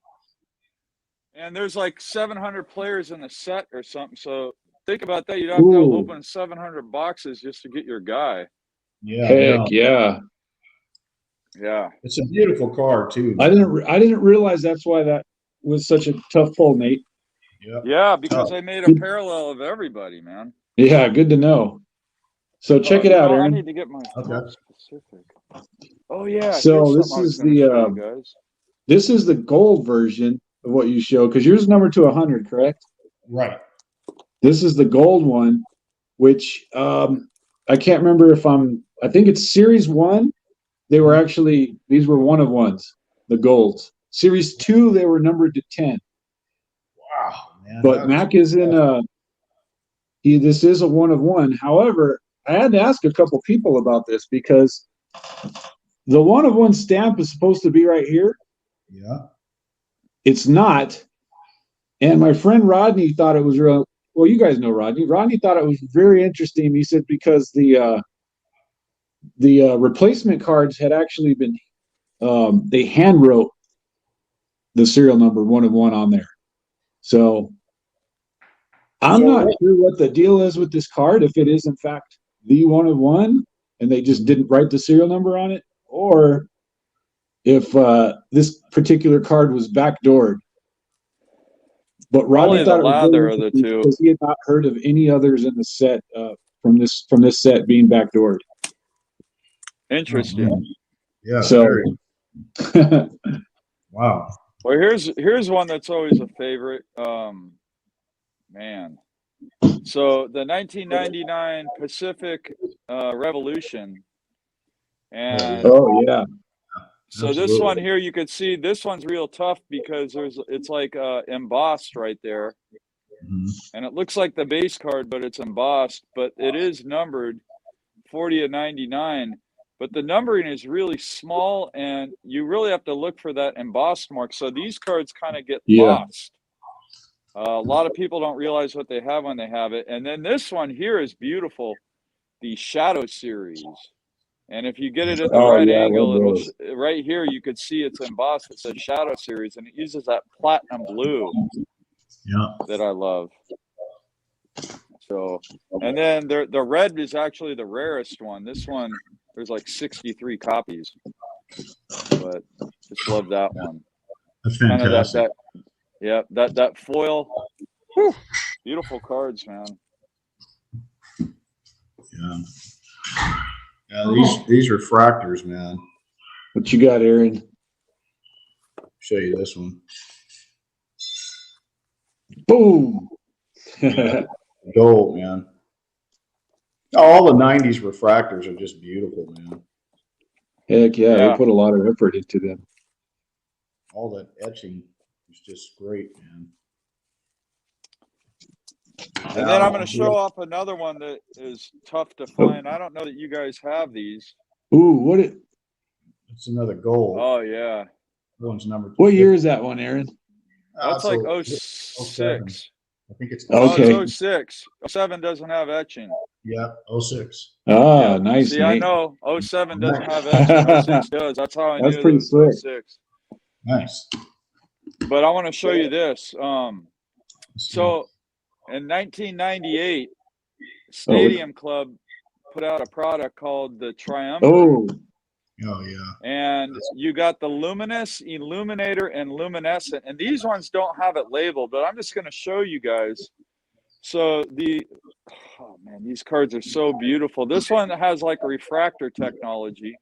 there's like 700 players in the set or something. So think about that. You'd have to open 700 boxes just to get your guy. Yeah. Heck yeah. Yeah. It's a beautiful card too. I didn't realize that's why that was such a tough pull, Nate. Yeah. Yeah, because I made a parallel of everybody, man. Yeah, good to know. So check it out, Aaron. I need to get my specific. Oh yeah. So this is the gold version of what you show, because yours is numbered to 100, correct? Right. This is the gold one, which I can't remember I think it's Series 1. These were one of ones, the golds. Series 2, they were numbered to 10. Wow, man. But Mac is this is a one of one. However, I had to ask a couple people about this because the one of one stamp is supposed to be right here. Yeah. It's not. And my friend Rodney thought it was real. Well, you guys know Rodney. Rodney thought it was very interesting. He said because the replacement cards had actually been they hand wrote the serial number 1 of 1 on there. So I'm not sure what the deal is with this card, if it is in fact the 1 of 1 and they just didn't write the serial number on it, or if this particular card was backdoored. But Rodney thought it was really of the two, because he had not heard of any others in the set from this set being backdoored. Interesting. Yeah. So, wow. Well, here's one that's always a favorite. Man. So the 1999 Pacific Revolution, and yeah. So Absolutely. This one here, you could see this one's real tough because it's like embossed right there, and it looks like the base card, but it's embossed. But it is numbered 40 of 99. But the numbering is really small, and you really have to look for that embossed mark. So these cards kind of get lost. A lot of people don't realize what they have when they have it. And then this one here is beautiful, the Shadow Series. And if you get it at the right angle, right here, you could see it's embossed. It says Shadow Series, and it uses that platinum blue that I love. So, and then the red is actually the rarest one. This one, there's like 63 copies, but just love that one. That's fantastic. That foil. Whew, beautiful cards, man. Yeah, these refractors, man. What you got, Aaron? show you this one. Boom. Yeah, gold, man. All the 90s refractors are just beautiful, man. Heck yeah, they put a lot of effort into them. All that etching is just great, man. And then I'm going to show off another one that is tough to find. I don't know that you guys have these. Ooh, what it? It's another gold. Oh yeah. One's number. What year is that one, Aaron? That's like 06. I think it's okay. Oh, it's 06. 07 doesn't have etching. Yeah, 06. Ah, yeah. nice. See, Nate. I know 07 doesn't have etching. 06 does. That's how I knew it was slick. 06. Nice. But I want to show you this. So in 1998, Stadium Club put out a product called the Triumvirate. Oh yeah. And you got the luminous, illuminator, and luminescent. And these ones don't have it labeled, but I'm just going to show you guys. So oh man, these cards are so beautiful. This one has like a refractor technology.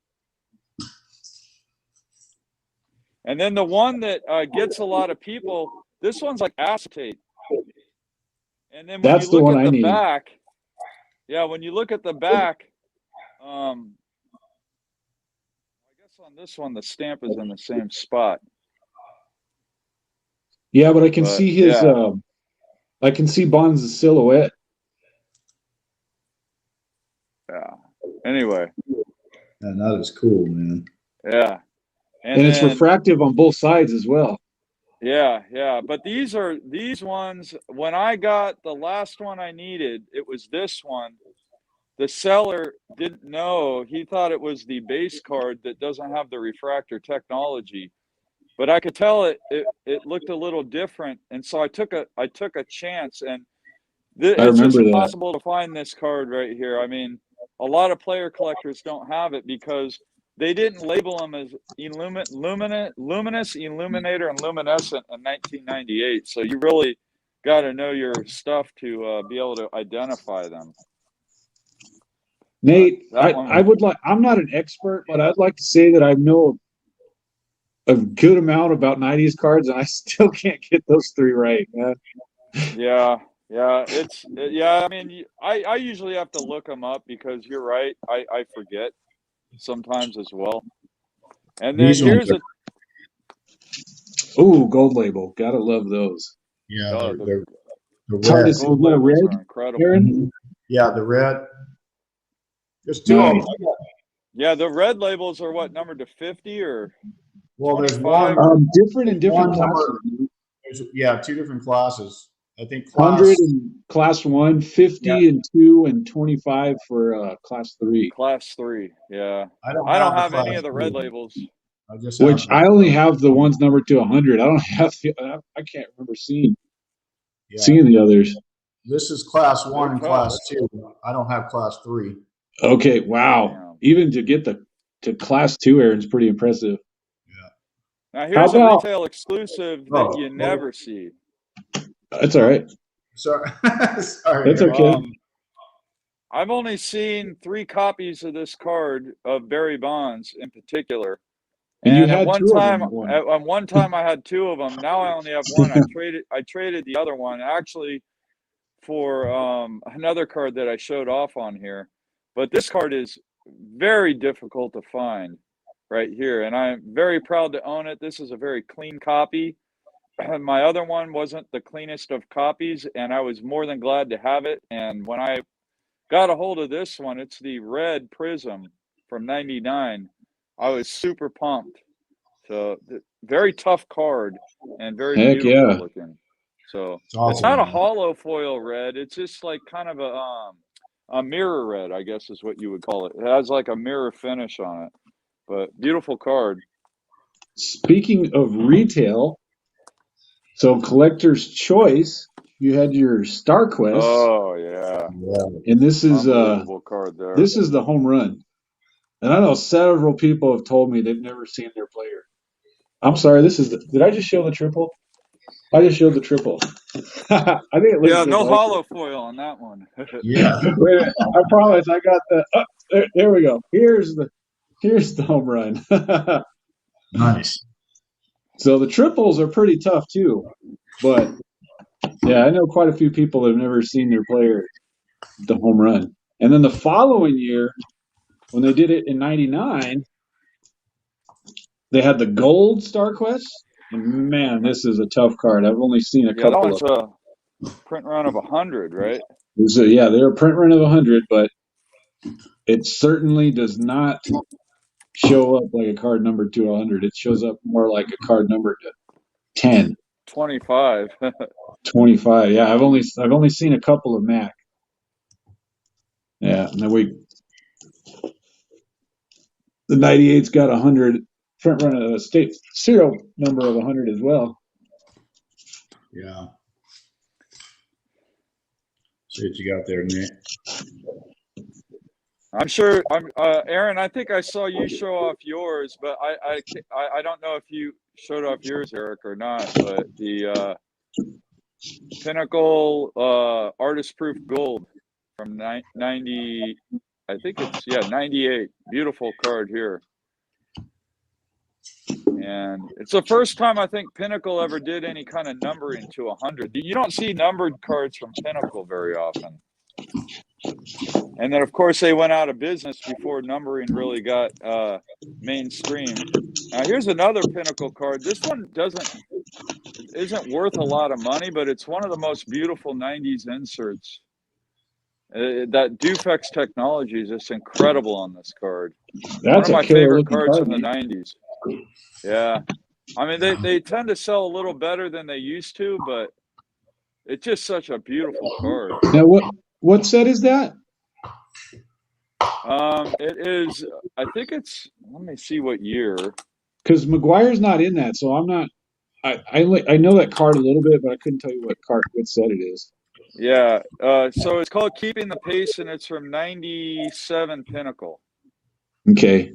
And then the one that gets a lot of people, this one's like acetate. And then when you look at the back, when you look at the back, I guess on this one, the stamp is in the same spot. Yeah, but I can see his, I can see Bond's silhouette. Yeah. Anyway. And that is cool, man. Yeah. And it's refractive on both sides as well. Yeah, yeah. But these ones, when I got the last one I needed, it was this one. The seller didn't know. He thought it was the base card that doesn't have the refractor technology. But I could tell it looked a little different. And so I took a chance, and it's just impossible to find this card right here. I mean, a lot of player collectors don't have it because they didn't label them as luminous, illuminator, and luminescent in 1998. So you really got to know your stuff to be able to identify them. Nate, I would like, I'm not an expert, but I'd like to say that I know a good amount about 90s cards, and I still can't get those three right, man. Yeah. Yeah, I mean, I usually have to look them up because you're right. I forget sometimes as well. And then here's a gold label. Gotta love those. Yeah, the red. Gold labels are incredible. Aaron? Yeah, the red. There's two of them. Yeah, the red labels are what, numbered to 50 or? Well, there's 25? one different in different classes. There's, two different classes. I think 100 in class 1, 50 and 2, and 25 for class 3. Class 3, yeah. I don't have any of the red labels. I only have the ones numbered to 100. I don't have I can't remember seeing the others. This is class 1 and class 2. I don't have class 3. Okay, wow. Damn. Even to get to class 2, Aaron's pretty impressive. Yeah. Now here's a retail exclusive that you never see. That's all right. Sorry. Sorry. That's okay. I've only seen 3 copies of this card of Barry Bonds in particular. And you had one time I had 2 of them. Now I only have 1. I traded the other one actually for another card that I showed off on here. But this card is very difficult to find right here, and I'm very proud to own it. This is a very clean copy. My other one wasn't the cleanest of copies, and I was more than glad to have it. And when I got a hold of this one, it's the red Prism from '99. I was super pumped. So very tough card and very beautiful looking. So it's not a hollow foil red. It's just like kind of a mirror red, I guess is what you would call it. It has like a mirror finish on it, but beautiful card. Speaking of retail, so collector's choice, you had your Star Quest. Oh yeah. And this is card there. This is the home run. And I know several people have told me they've never seen their player. I'm sorry, did I just show the triple? I just showed the triple. I think it looks no hollow foil on that one. Yeah. Wait a minute. I promise I got the there we go. Here's the home run. Nice. So the triples are pretty tough too. But yeah, I know quite a few people that have never seen their player the home run. And then the following year, when they did it in '99, they had the gold Star Quest. And man, this is a tough card. I've only seen a couple that of one's a print run of 100, right? So yeah, they're a print run of 100, but it certainly does not show up like a card numbered to 100. It shows up more like a card numbered to 10, 25. 25. Yeah, I've only seen a couple of Mac. Yeah, and then the 98's got 100 front run of a state serial number of 100 as well. Yeah. See what you got there, Nick. I'm sure. Aaron, I think I saw you show off yours, but I don't know if you showed off yours, Eric, or not. But the Pinnacle Artist Proof Gold from 90, I think it's 98. Beautiful card here, and it's the first time I think Pinnacle ever did any kind of numbering to 100. You don't see numbered cards from Pinnacle very often. And then, of course, they went out of business before numbering really got mainstream. Now, here's another Pinnacle card. This one isn't worth a lot of money, but it's one of the most beautiful 90s inserts. That Dufex technology is just incredible on this card. That's one of my favorite cards card, from the 90s. Yeah. I mean, they tend to sell a little better than they used to, but it's just such a beautiful card. Now, what set is that? It is, I think it's, let me see what year. Because Mcguire's not in that, so I'm not, I know that card a little bit, but I couldn't tell you what set it is. Yeah, so it's called Keeping the Pace, and it's from 97 Pinnacle. Okay.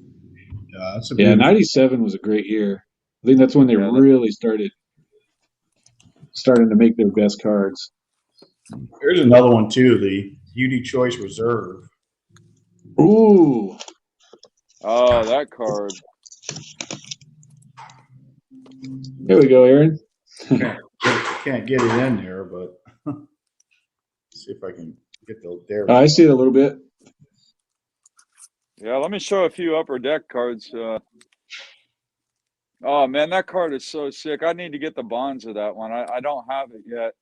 Yeah, 97 was a great year. I think that's when they really starting to make their best cards. Here's another one too, the Beauty Choice Reserve. Ooh. Oh, that card. Here we go, Aaron. Can't get it in there, but see if I can get there. I see it a little bit. Yeah, let me show a few upper deck cards. Oh man, that card is so sick. I need to get the bonds of that one. I don't have it yet.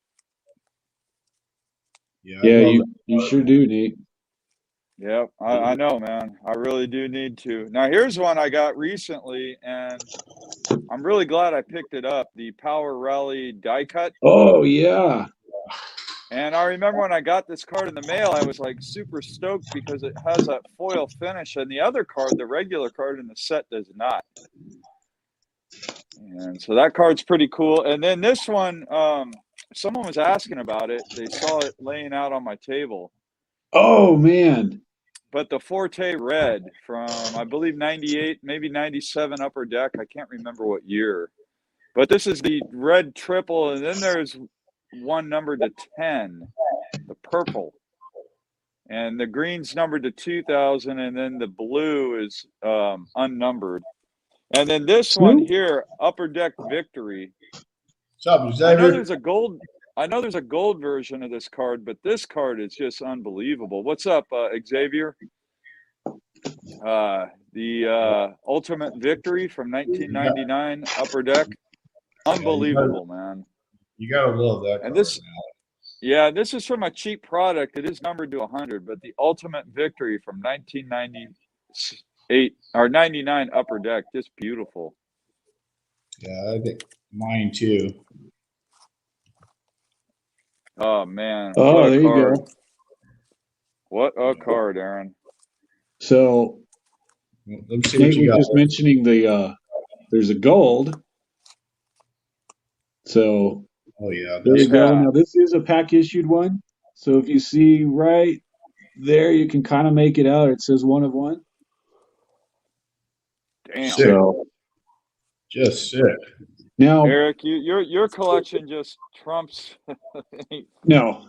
Yeah, you sure do, Nate. Yep, I know, man. I really do need to. Now, here's one I got recently, and I'm really glad I picked it up. The Power Rally die cut. Oh, yeah. And I remember when I got this card in the mail, I was like super stoked because it has that foil finish, and the other card, the regular card in the set, does not. And so that card's pretty cool. And then this one, someone was asking about it. They saw it laying out on my table. Oh, man. But the Forte Red from, I believe, 98, maybe 97 upper deck. I can't remember what year. But this is the red triple, and then there's one numbered to 10, the purple. And the green's numbered to 2000, and then the blue is unnumbered. And then this one here, Upper Deck Victory. I know there's a gold version of this card, but this card is just unbelievable. What's up, Xavier? The Ultimate Victory from 1999, Upper Deck. Unbelievable, man. You gotta love that. And this is from a cheap product. It is numbered to 100, but the Ultimate Victory from 1998 or 99 Upper Deck, just beautiful. Yeah, I think mine too. Oh man! Oh, there you go. What a card, Aaron. So, let me see what you got. Just mentioning there's a gold. So, oh yeah, there you go. Now this is a pack issued one. So if you see right there, you can kind of make it out. It says 1 of 1. Damn. So, just sick. Now, Eric, your collection just trumps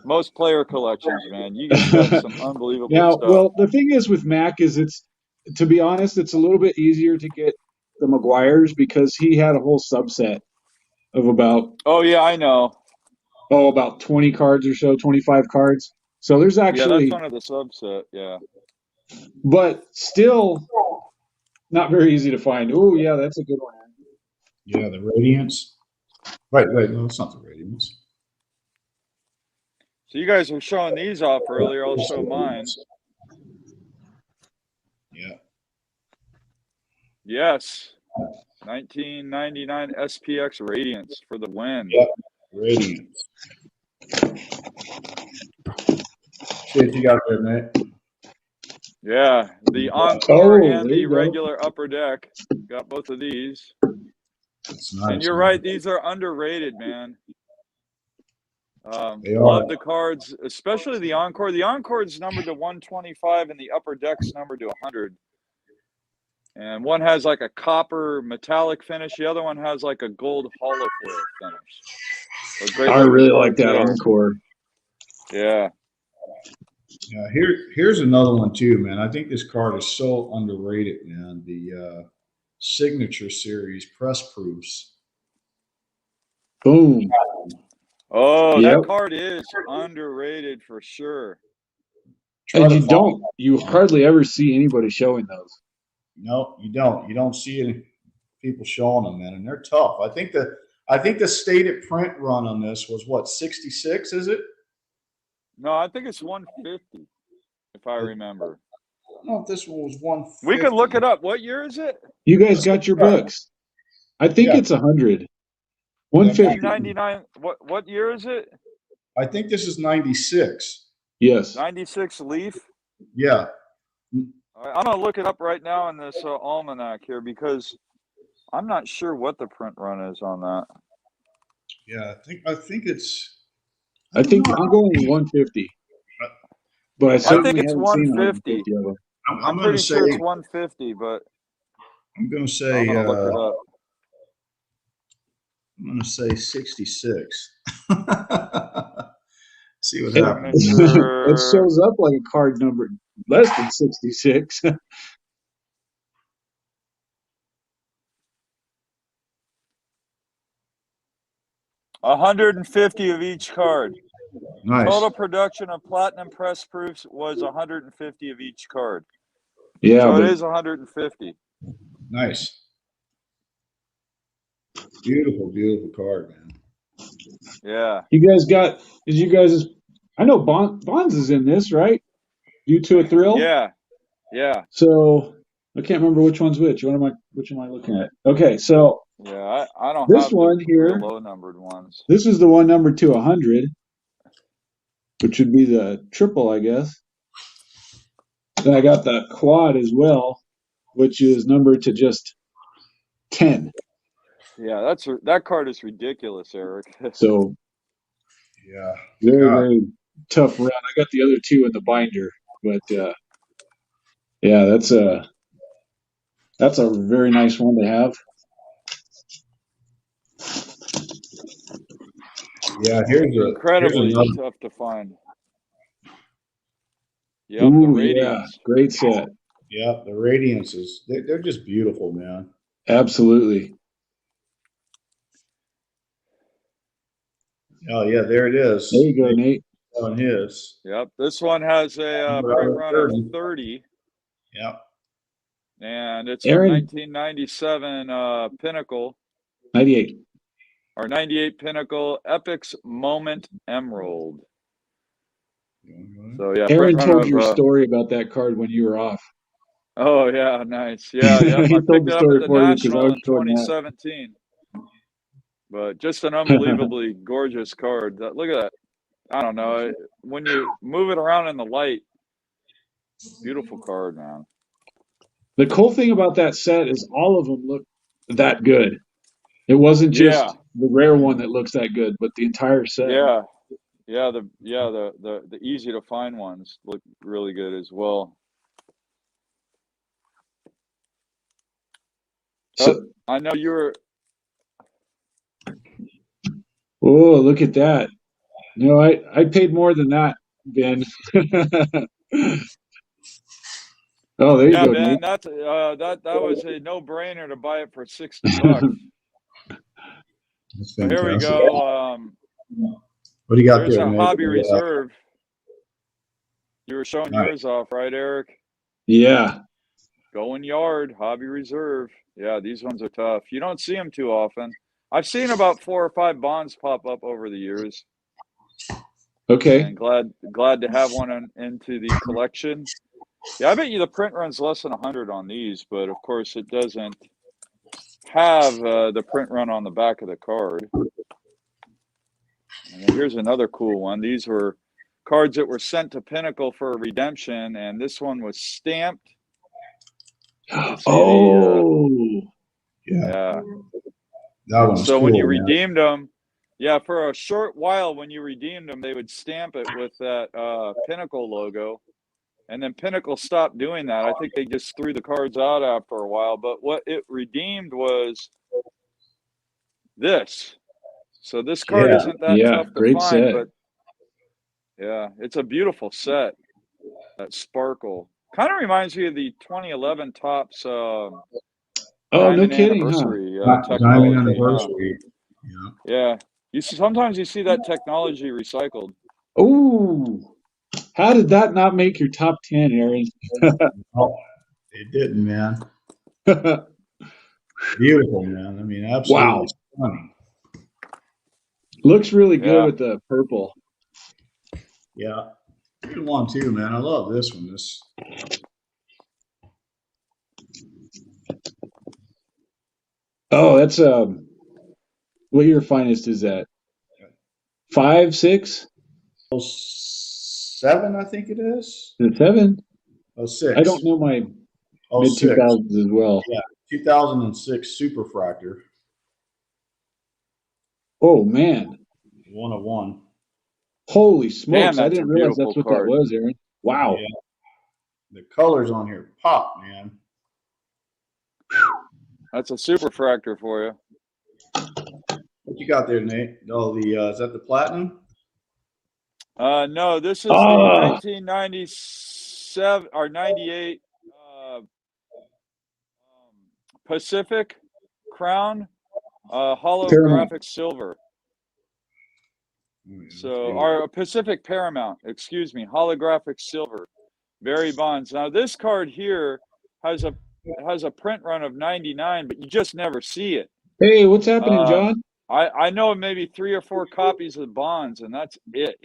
most player collections, man. You guys got some unbelievable stuff. Well, the thing is with Mac is to be honest, it's a little bit easier to get the Mcguires because he had a whole subset of about Oh yeah, I know. about 20 cards or so, 25 cards. So there's actually, yeah, that's one of the subset. Yeah. but still not very easy to find. Oh yeah, that's a good one. Yeah, the Radiance. Right, no, it's not the Radiance. So you guys were showing these off earlier. I'll show mine. Yeah. Yes. 1999 SPX Radiance for the win. Yep, Radiance. See what you got there, Nate. Yeah, the Encore and the go. regular upper deck. Got both of these. That's nice, and you're man. right, these are underrated, man. They Love are. the cards, especially the Encore. The Encore is numbered to 125 and the upper deck's numbered to 100. And one has like a copper metallic finish. The other one has like a gold hollow foil finish. So great I really looking like that cards there. Encore. Yeah. Yeah, here's another one too, man. I think this card is so underrated, man. The Signature Series press proofs. Boom. Oh, Yep. that card is underrated for sure. And you hardly ever see anybody showing those. No, you don't. You don't see any people showing them, man, and they're tough. I think the stated print run on this was what, 66? Is it? No, I think it's 150, if I remember. I don't know if this one was 150. We could look it up. What year is it? You guys got your books. I think it's 100. 150. 1999. What year is it? I think this is 96. Yes. 96 Leaf. Yeah. I'm gonna look it up right now in this almanac here because I'm not sure what the print run is on that. Yeah, I think it's. I think I'm going 150. But I think it's 150 of them. I'm pretty sure it's 150, but I'm going to say. I'm gonna look it up. I'm going to say 66. See what happens. It shows up like a card number less than 66. 150 of each card. Nice. Total production of platinum press proofs was 150 of each card. Yeah, so it is 150. Nice. Beautiful, beautiful card, man. Yeah. I know Bonds is in this, right? Due to a Thrill? Yeah. Yeah. So I can't remember which one's which. Which am I looking at? Okay, so yeah, I don't this have one the here, real low numbered ones. This is the one numbered to 100, which would be the triple, I guess. Then I got the quad as well, which is numbered to just 10. Yeah, that card is ridiculous, Eric. Yeah. Very, very tough run. I got the other two in the binder, but yeah, that's a very nice one to have. Yeah, here's incredibly tough to find. Yep, Ooh, the Radiance. Yeah, great set. Yeah, the Radiances. They're just beautiful, man. Absolutely. Oh yeah, there it is. There you go, Nate. On his. Yep, this one has a print run of 30. Yep. And it's a 1997 Pinnacle. 98. Or 98 Pinnacle Epic's Moment Emerald. So yeah, Aaron told your story about that card when you were off. Oh yeah, nice. Yeah, I picked it up at the National in 2017. But just an unbelievably gorgeous card. Look at that. I don't know. When you move it around in the light, beautiful card, man. The cool thing about that set is all of them look that good. It wasn't just the rare one that looks that good, but the entire set. Yeah. The easy to find ones look really good as well. So I know you were. Oh, look at that! No, I paid more than that, Ben. Oh, there you go, man. Nate. That's that was a no-brainer to buy it for $60. That's So here we fantastic. go. What do you got There's there, a Nate? hobby reserve. You were showing Right. yours off, right, Eric? Yeah. Going yard, hobby reserve. Yeah, these ones are tough. You don't see them too often. I've seen about 4 or 5 bonds pop up over the years. Okay. And glad to have one into the collection. Yeah, I bet you the print run's less than 100 on these, but of course it doesn't have the print run on the back of the card. And then here's another cool one. These were cards that were sent to Pinnacle for redemption, and this one was stamped. Oh, yeah. That one's so cool, when you man. redeemed them, yeah, for a short while when you redeemed them, they would stamp it with that Pinnacle logo. And then Pinnacle stopped doing that. I think they just threw the cards out after a while. But what it redeemed was this. So this card isn't that tough to great find, set. but yeah, it's a beautiful set. That sparkle kind of reminds me of the 2011 Topps Diamond kidding, Anniversary technology. Diamond Anniversary. Yeah. Sometimes you see that technology recycled. Oh, how did that not make your top 10, Aaron? Oh, it didn't, man. Beautiful, man. I mean, absolutely stunning. Looks really good with the purple. Yeah. Good one too, man. I love this one. Oh, that's what year finest is that? 5, 6? 07, I think it is. Is it 7? 06. I don't know my mid 2000s as well. Yeah, 2006 Superfractor. Oh man. 101. Holy smokes! Damn, I didn't realize that's what that was, Aaron. Wow. Yeah. The colors on here pop, man. That's a Superfractor for you. What you got there, Nate? Oh, is that the platinum? No, this is the 1997 or 98 Pacific Crown holographic silver. So, our Pacific Paramount, excuse me, holographic silver, Barry Bonds. Now, this card here has a print run of 99, but you just never see it. Hey, what's happening, John? I know maybe 3 or 4 copies of Bonds, and that's it.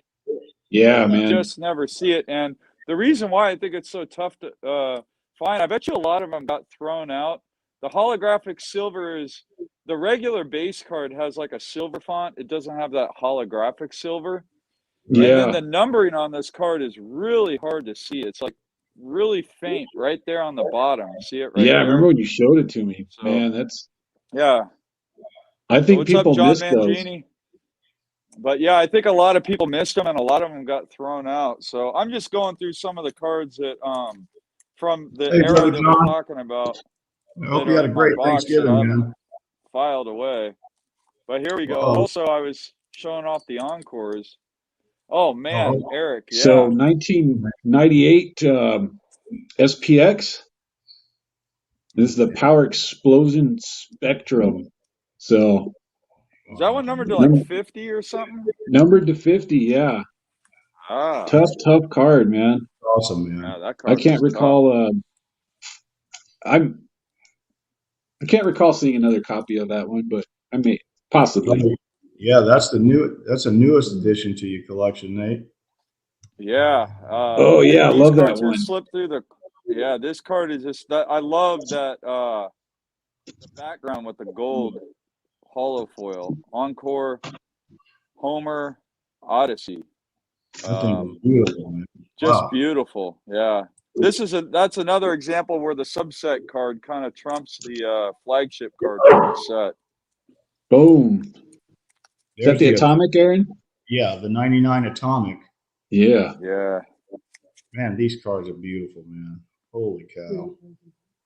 Yeah, man. You just never see it. And the reason why I think it's so tough to find, I bet you a lot of them got thrown out. The holographic silver is, the regular base card has like a silver font. It doesn't have that holographic silver. Yeah. And then the numbering on this card is really hard to see. It's like really faint right there on the bottom. See it right there? I remember when you showed it to me. So, man, that's... Yeah. I think people missed those. But yeah, I think a lot of people missed them, and a lot of them got thrown out. So I'm just going through some of the cards that from the era that we're talking about. I hope you had a great Thanksgiving, man. Filed away. But here we go. Also, I was showing off the Encores. Oh man, Eric. Yeah. So 1998 SPX. This is the Power Explosion Spectrum. So is that one numbered to like 50 or something? Numbered to 50, yeah. Tough card, man. Awesome, man. Yeah, that I can't recall. I can't recall seeing another copy of that one, but I may possibly. Yeah, that's the newest addition to your collection, Nate. Yeah. Oh yeah, I love that one. Slip through the. Yeah, this card is just that. I love that the background with the gold holo foil. Encore, Homer, Odyssey. Beautiful, man. Just beautiful. Yeah. That's another example where the subset card kind of trumps the flagship card for the set. Boom. Is that the Atomic, Aaron? Yeah, the 99 Atomic. Yeah. Yeah. Man, these cards are beautiful, man. Holy cow.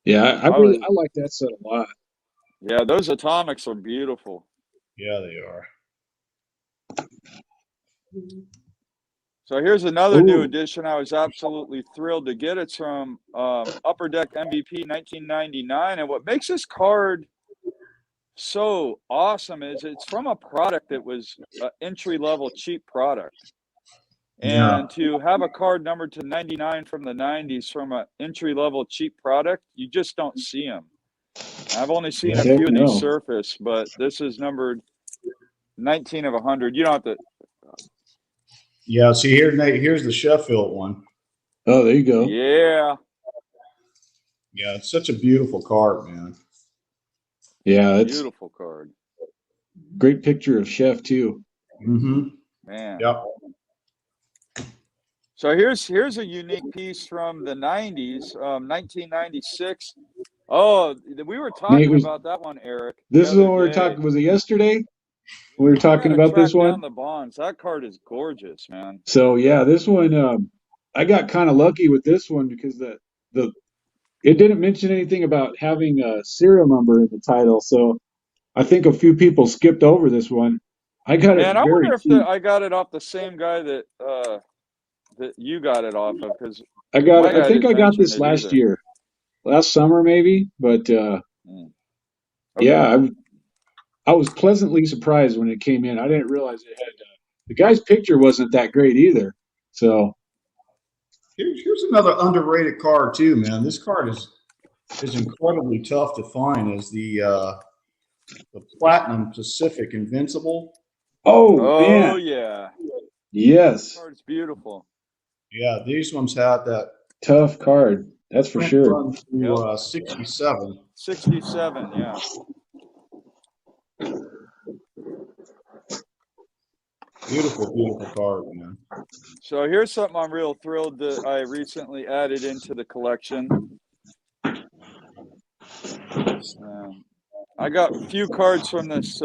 Yeah, I like that set a lot. Yeah, those Atomics are beautiful. Yeah, they are. So here's another new Ooh. edition. I was absolutely thrilled to get. It's from Upper Deck MVP 1999. And what makes this card so awesome is it's from a product that was an entry-level cheap product. And to have a card numbered to 99 from the 90s from an entry-level cheap product, you just don't see them. I've only seen a few of these surface, but this is numbered 19 of 100. You don't have to. Yeah, see here, Nate, here's the Sheffield one. Oh, there you go. Yeah. Yeah, it's such a beautiful card, man. Yeah, it's beautiful card. Great picture of Chef too. Mm-hmm. Man. Yep. So here's a unique piece from the 90s, 1996. Oh, we were talking about that one, Eric. This is what we were talking. Was it yesterday? We were talking about this one. Down the bonds. That card is gorgeous, man. So yeah, this one I got kind of lucky with this one because it didn't mention anything about having a serial number in the title. So I think a few people skipped over this one. I got it. I wonder if I got it off the same guy that that you got it off of, because I think I got this last year, last summer maybe. But okay. Yeah, I was pleasantly surprised when it came in. I didn't realize it had the guy's picture wasn't that great either. So here's another underrated card too, man. This card is incredibly tough to find. Is the Platinum Pacific Invincible? Oh man. Yeah. Yes. This card's beautiful. Yeah, these ones had that tough card. That's for sure. Through, 67. 67, yeah. Beautiful, beautiful card, man. So here's something I'm real thrilled that I recently added into the collection. I got a few cards from this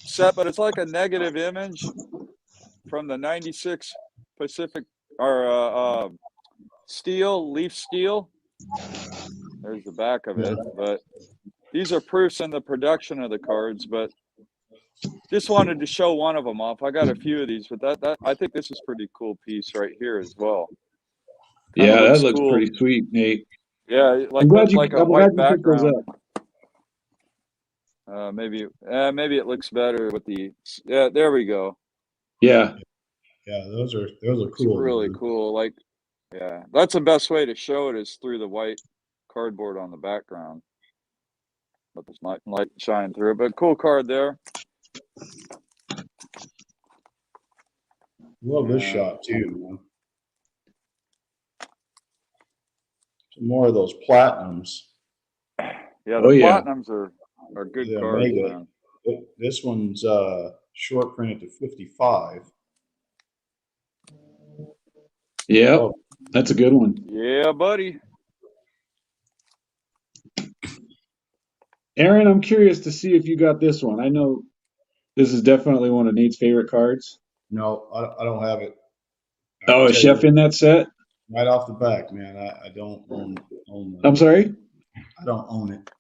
set, but it's like a negative image from the 96 Pacific or steel, leaf steel. There's the back of it, but these are proofs in the production of the cards, but just wanted to show one of them off. I got a few of these, but that I think this is a pretty cool piece right here as well. Yeah, that looks cool. Pretty sweet, Nate. Yeah, like a white background. Maybe it looks better with the there we go. Yeah. Yeah, those are cool. It's really cool. Like, yeah, that's the best way to show it is through the white cardboard on the background. Let this light shine through it. But cool card there. Love this shot too, man. Some more of those platinums. Yeah, the platinums are good cards, man. This one's short printed to 55. Yeah, that's a good one. Yeah, buddy. Aaron, I'm curious to see if you got this one. I know this is definitely one of Nate's favorite cards. No, I don't have it. Oh, is Chef in that set? Right off the back, man. I don't own it. I'm sorry? I don't own it.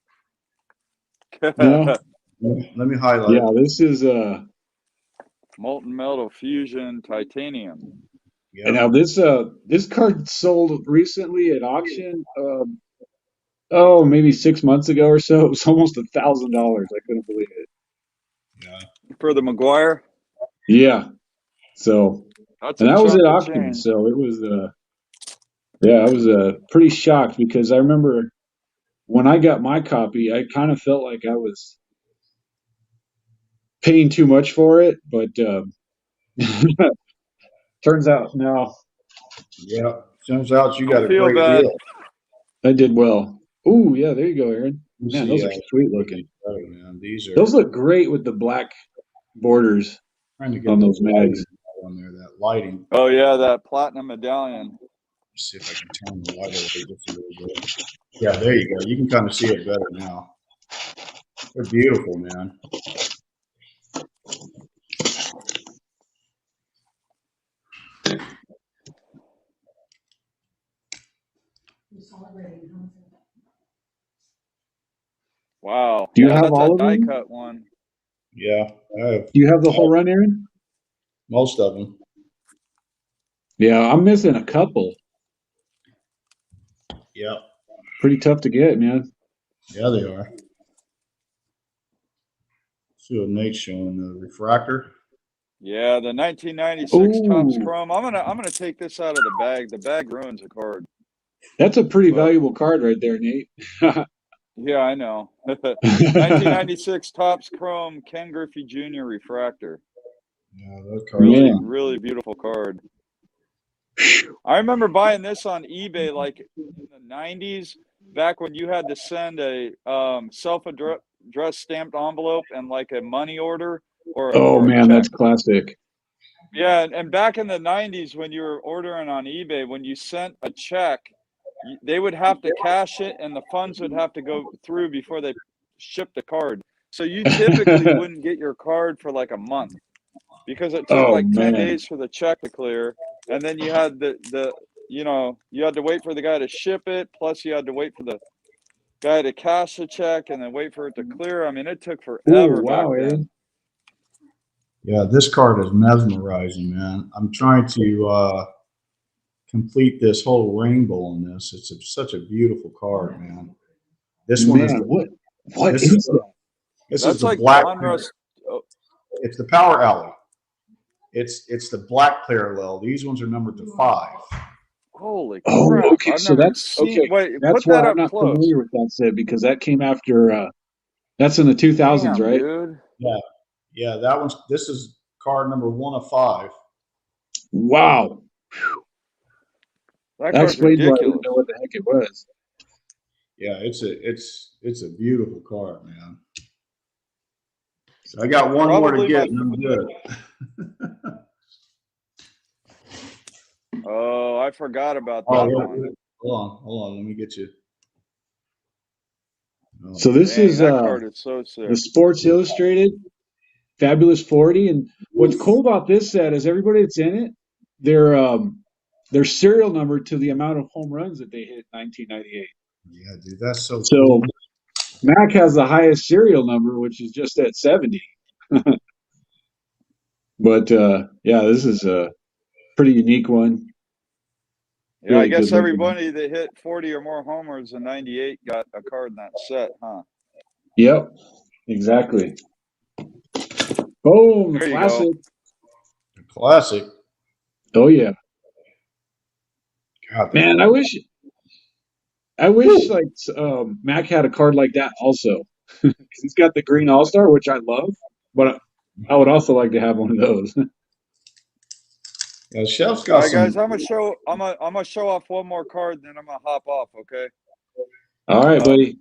No? Let me highlight. Yeah, this is Molten Metal Fusion Titanium. Yep. And now this card sold recently at auction. Maybe 6 months ago or so. It was almost $1,000. I couldn't believe it. Yeah. For the Mcguire? Yeah. So that was at auction. So it was I was pretty shocked because I remember when I got my copy, I kind of felt like I was paying too much for it, but turns out no. Yeah. Turns out you got a great deal. I did well. Ooh, yeah, there you go, Aaron. Man, those are sweet looking. Man, those look great with the black borders on those mags. On there, that lighting. Oh yeah, that platinum medallion. Let's see if I can turn the light over just a little bit. Yeah, there you go. You can kind of see it better now. They're beautiful, man. Wow. Do you have all of them? Die cut one. Yeah, I have. Do you have the whole run, Aaron? Most of them. Yeah, I'm missing a couple. Yep. Pretty tough to get, man. Yeah, they are. See what Nate's showing, the Refractor. Yeah, the 1996 Topps Ooh, Chrome. I'm gonna take this out of the bag. The bag ruins a card. that's a pretty But valuable card right there, Nate. yeah, I know. 1996 Topps Chrome Ken Griffey Jr. Refractor. Yeah, that card. Really, Man. really beautiful card. I remember buying this on eBay like in the 90s, back when you had to send a self-addressed stamped envelope and like a money order Oh or a man, check. that's classic. Yeah, and back in the 90s when you were ordering on eBay, when you sent a check, they would have to cash it and the funds would have to go through before they shipped the card. So you typically wouldn't get your card for like a month because it took Oh like 10 man. days for the check to clear. And then you had you had to wait for the guy to ship it. Plus you had to wait for the guy to cash the check and then wait for it to clear. I mean, it took Oh forever back wow, then. Aaron. Yeah, this card is mesmerizing, man. I'm trying to complete this whole rainbow on this. It's such a beautiful card, man. This one is Man, what this is is that? this That's is the like black. Donruss. It's the Power Alley. It's the black parallel. These ones are numbered to 5. Holy Oh, crap. okay. I've So never that's seen. okay. Wait, That's put that why I'm up not close. familiar with that set because that came after that's in the 2000s, Damn, right? dude. Yeah, this is card number 1 of 5. Wow. That That card's explains why I ridiculous. didn't know what the heck it was. Yeah, it's a beautiful card, man. So I got one more to Probably get, and I'm good. Oh, I forgot about that Oh, one. hold on. Let me get you. Oh, So this Dang, is that card is so sick. the Sports Illustrated Fabulous 40, and what's cool about this set is everybody that's in it, their serial number to the amount of home runs that they hit in 1998. yeah, dude, that's so So cool. Mac has the highest serial number, which is just at 70. But yeah, this is a pretty unique one. Yeah, I Really guess good looking. everybody that hit 40 or more homers in 98 got a card in that set, huh? Yep, exactly. Boom, There you classic. A classic. Oh yeah. God, Man, I wish like Mac had a card like that also. He's got the green all-star, which I love, but I would also like to have one of those. yeah, Chef's All got right, guys, some. I'm gonna show off one more card, then I'm gonna hop off, okay? All right, buddy.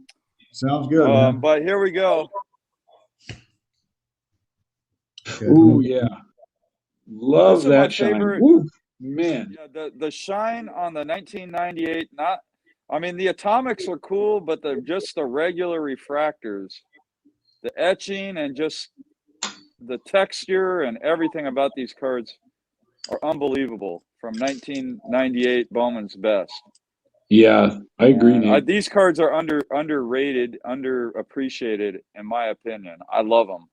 Sounds good, man. But here we go. Okay. Ooh, yeah. Love This is my that shine. favorite. Ooh, man. Yeah, the shine on the 1998, I mean, the atomics are cool, but just the regular refractors, the etching and just the texture and everything about these cards are unbelievable from 1998 Bowman's Best. Yeah, I agree, Nate. These cards are underrated, underappreciated, in my opinion. I love them.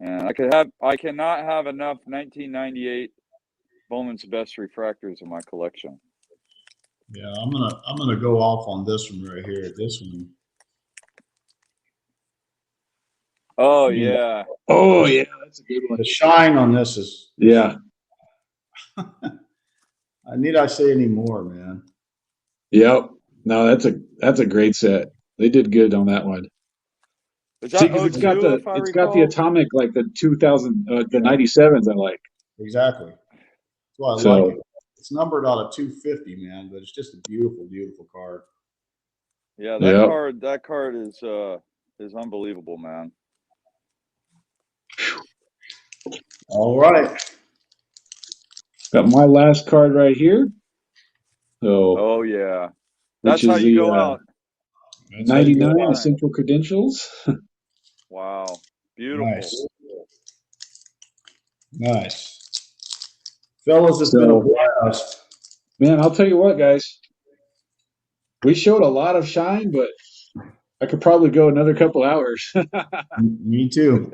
And I cannot have enough 1998 Bowman's Best refractors in my collection. Yeah, I'm gonna go off on this one right here. This one. Oh yeah. Oh yeah, that's a good one. The shine on this is. Yeah. Need I say any more, man? Yep. No, that's a great set. They did good on that one. Is See, that because it's got the atomic like the 2000 the 97s I like. Exactly. That's why I like it. It's numbered out of 250, man, but it's just a beautiful, beautiful card. Yeah, that card is unbelievable, man. All right. Got my last card right here. So oh yeah. That's how you go out. 99 Essential Credentials. Wow. Beautiful. Nice. Fellas, it's been a blast. Man, I'll tell you what, guys. We showed a lot of shine, but I could probably go another couple hours. Me too.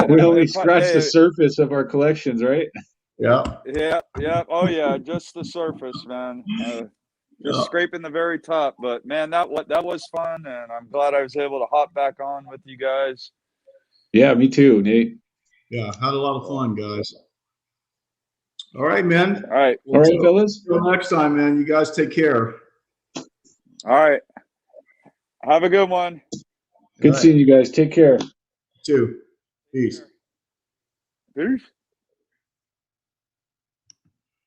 We only scratched the surface of our collections, right? Yeah. Oh yeah, just the surface, man. Just scraping the very top. But man, that was fun, and I'm glad I was able to hop back on with you guys. Yeah, me too, Nate. Yeah, had a lot of fun, guys. All right, man. All right. All right, fellas. Until next time, man. You guys take care. All right. Have a good one. Good seeing you guys. Take care. You too. Peace. Peace.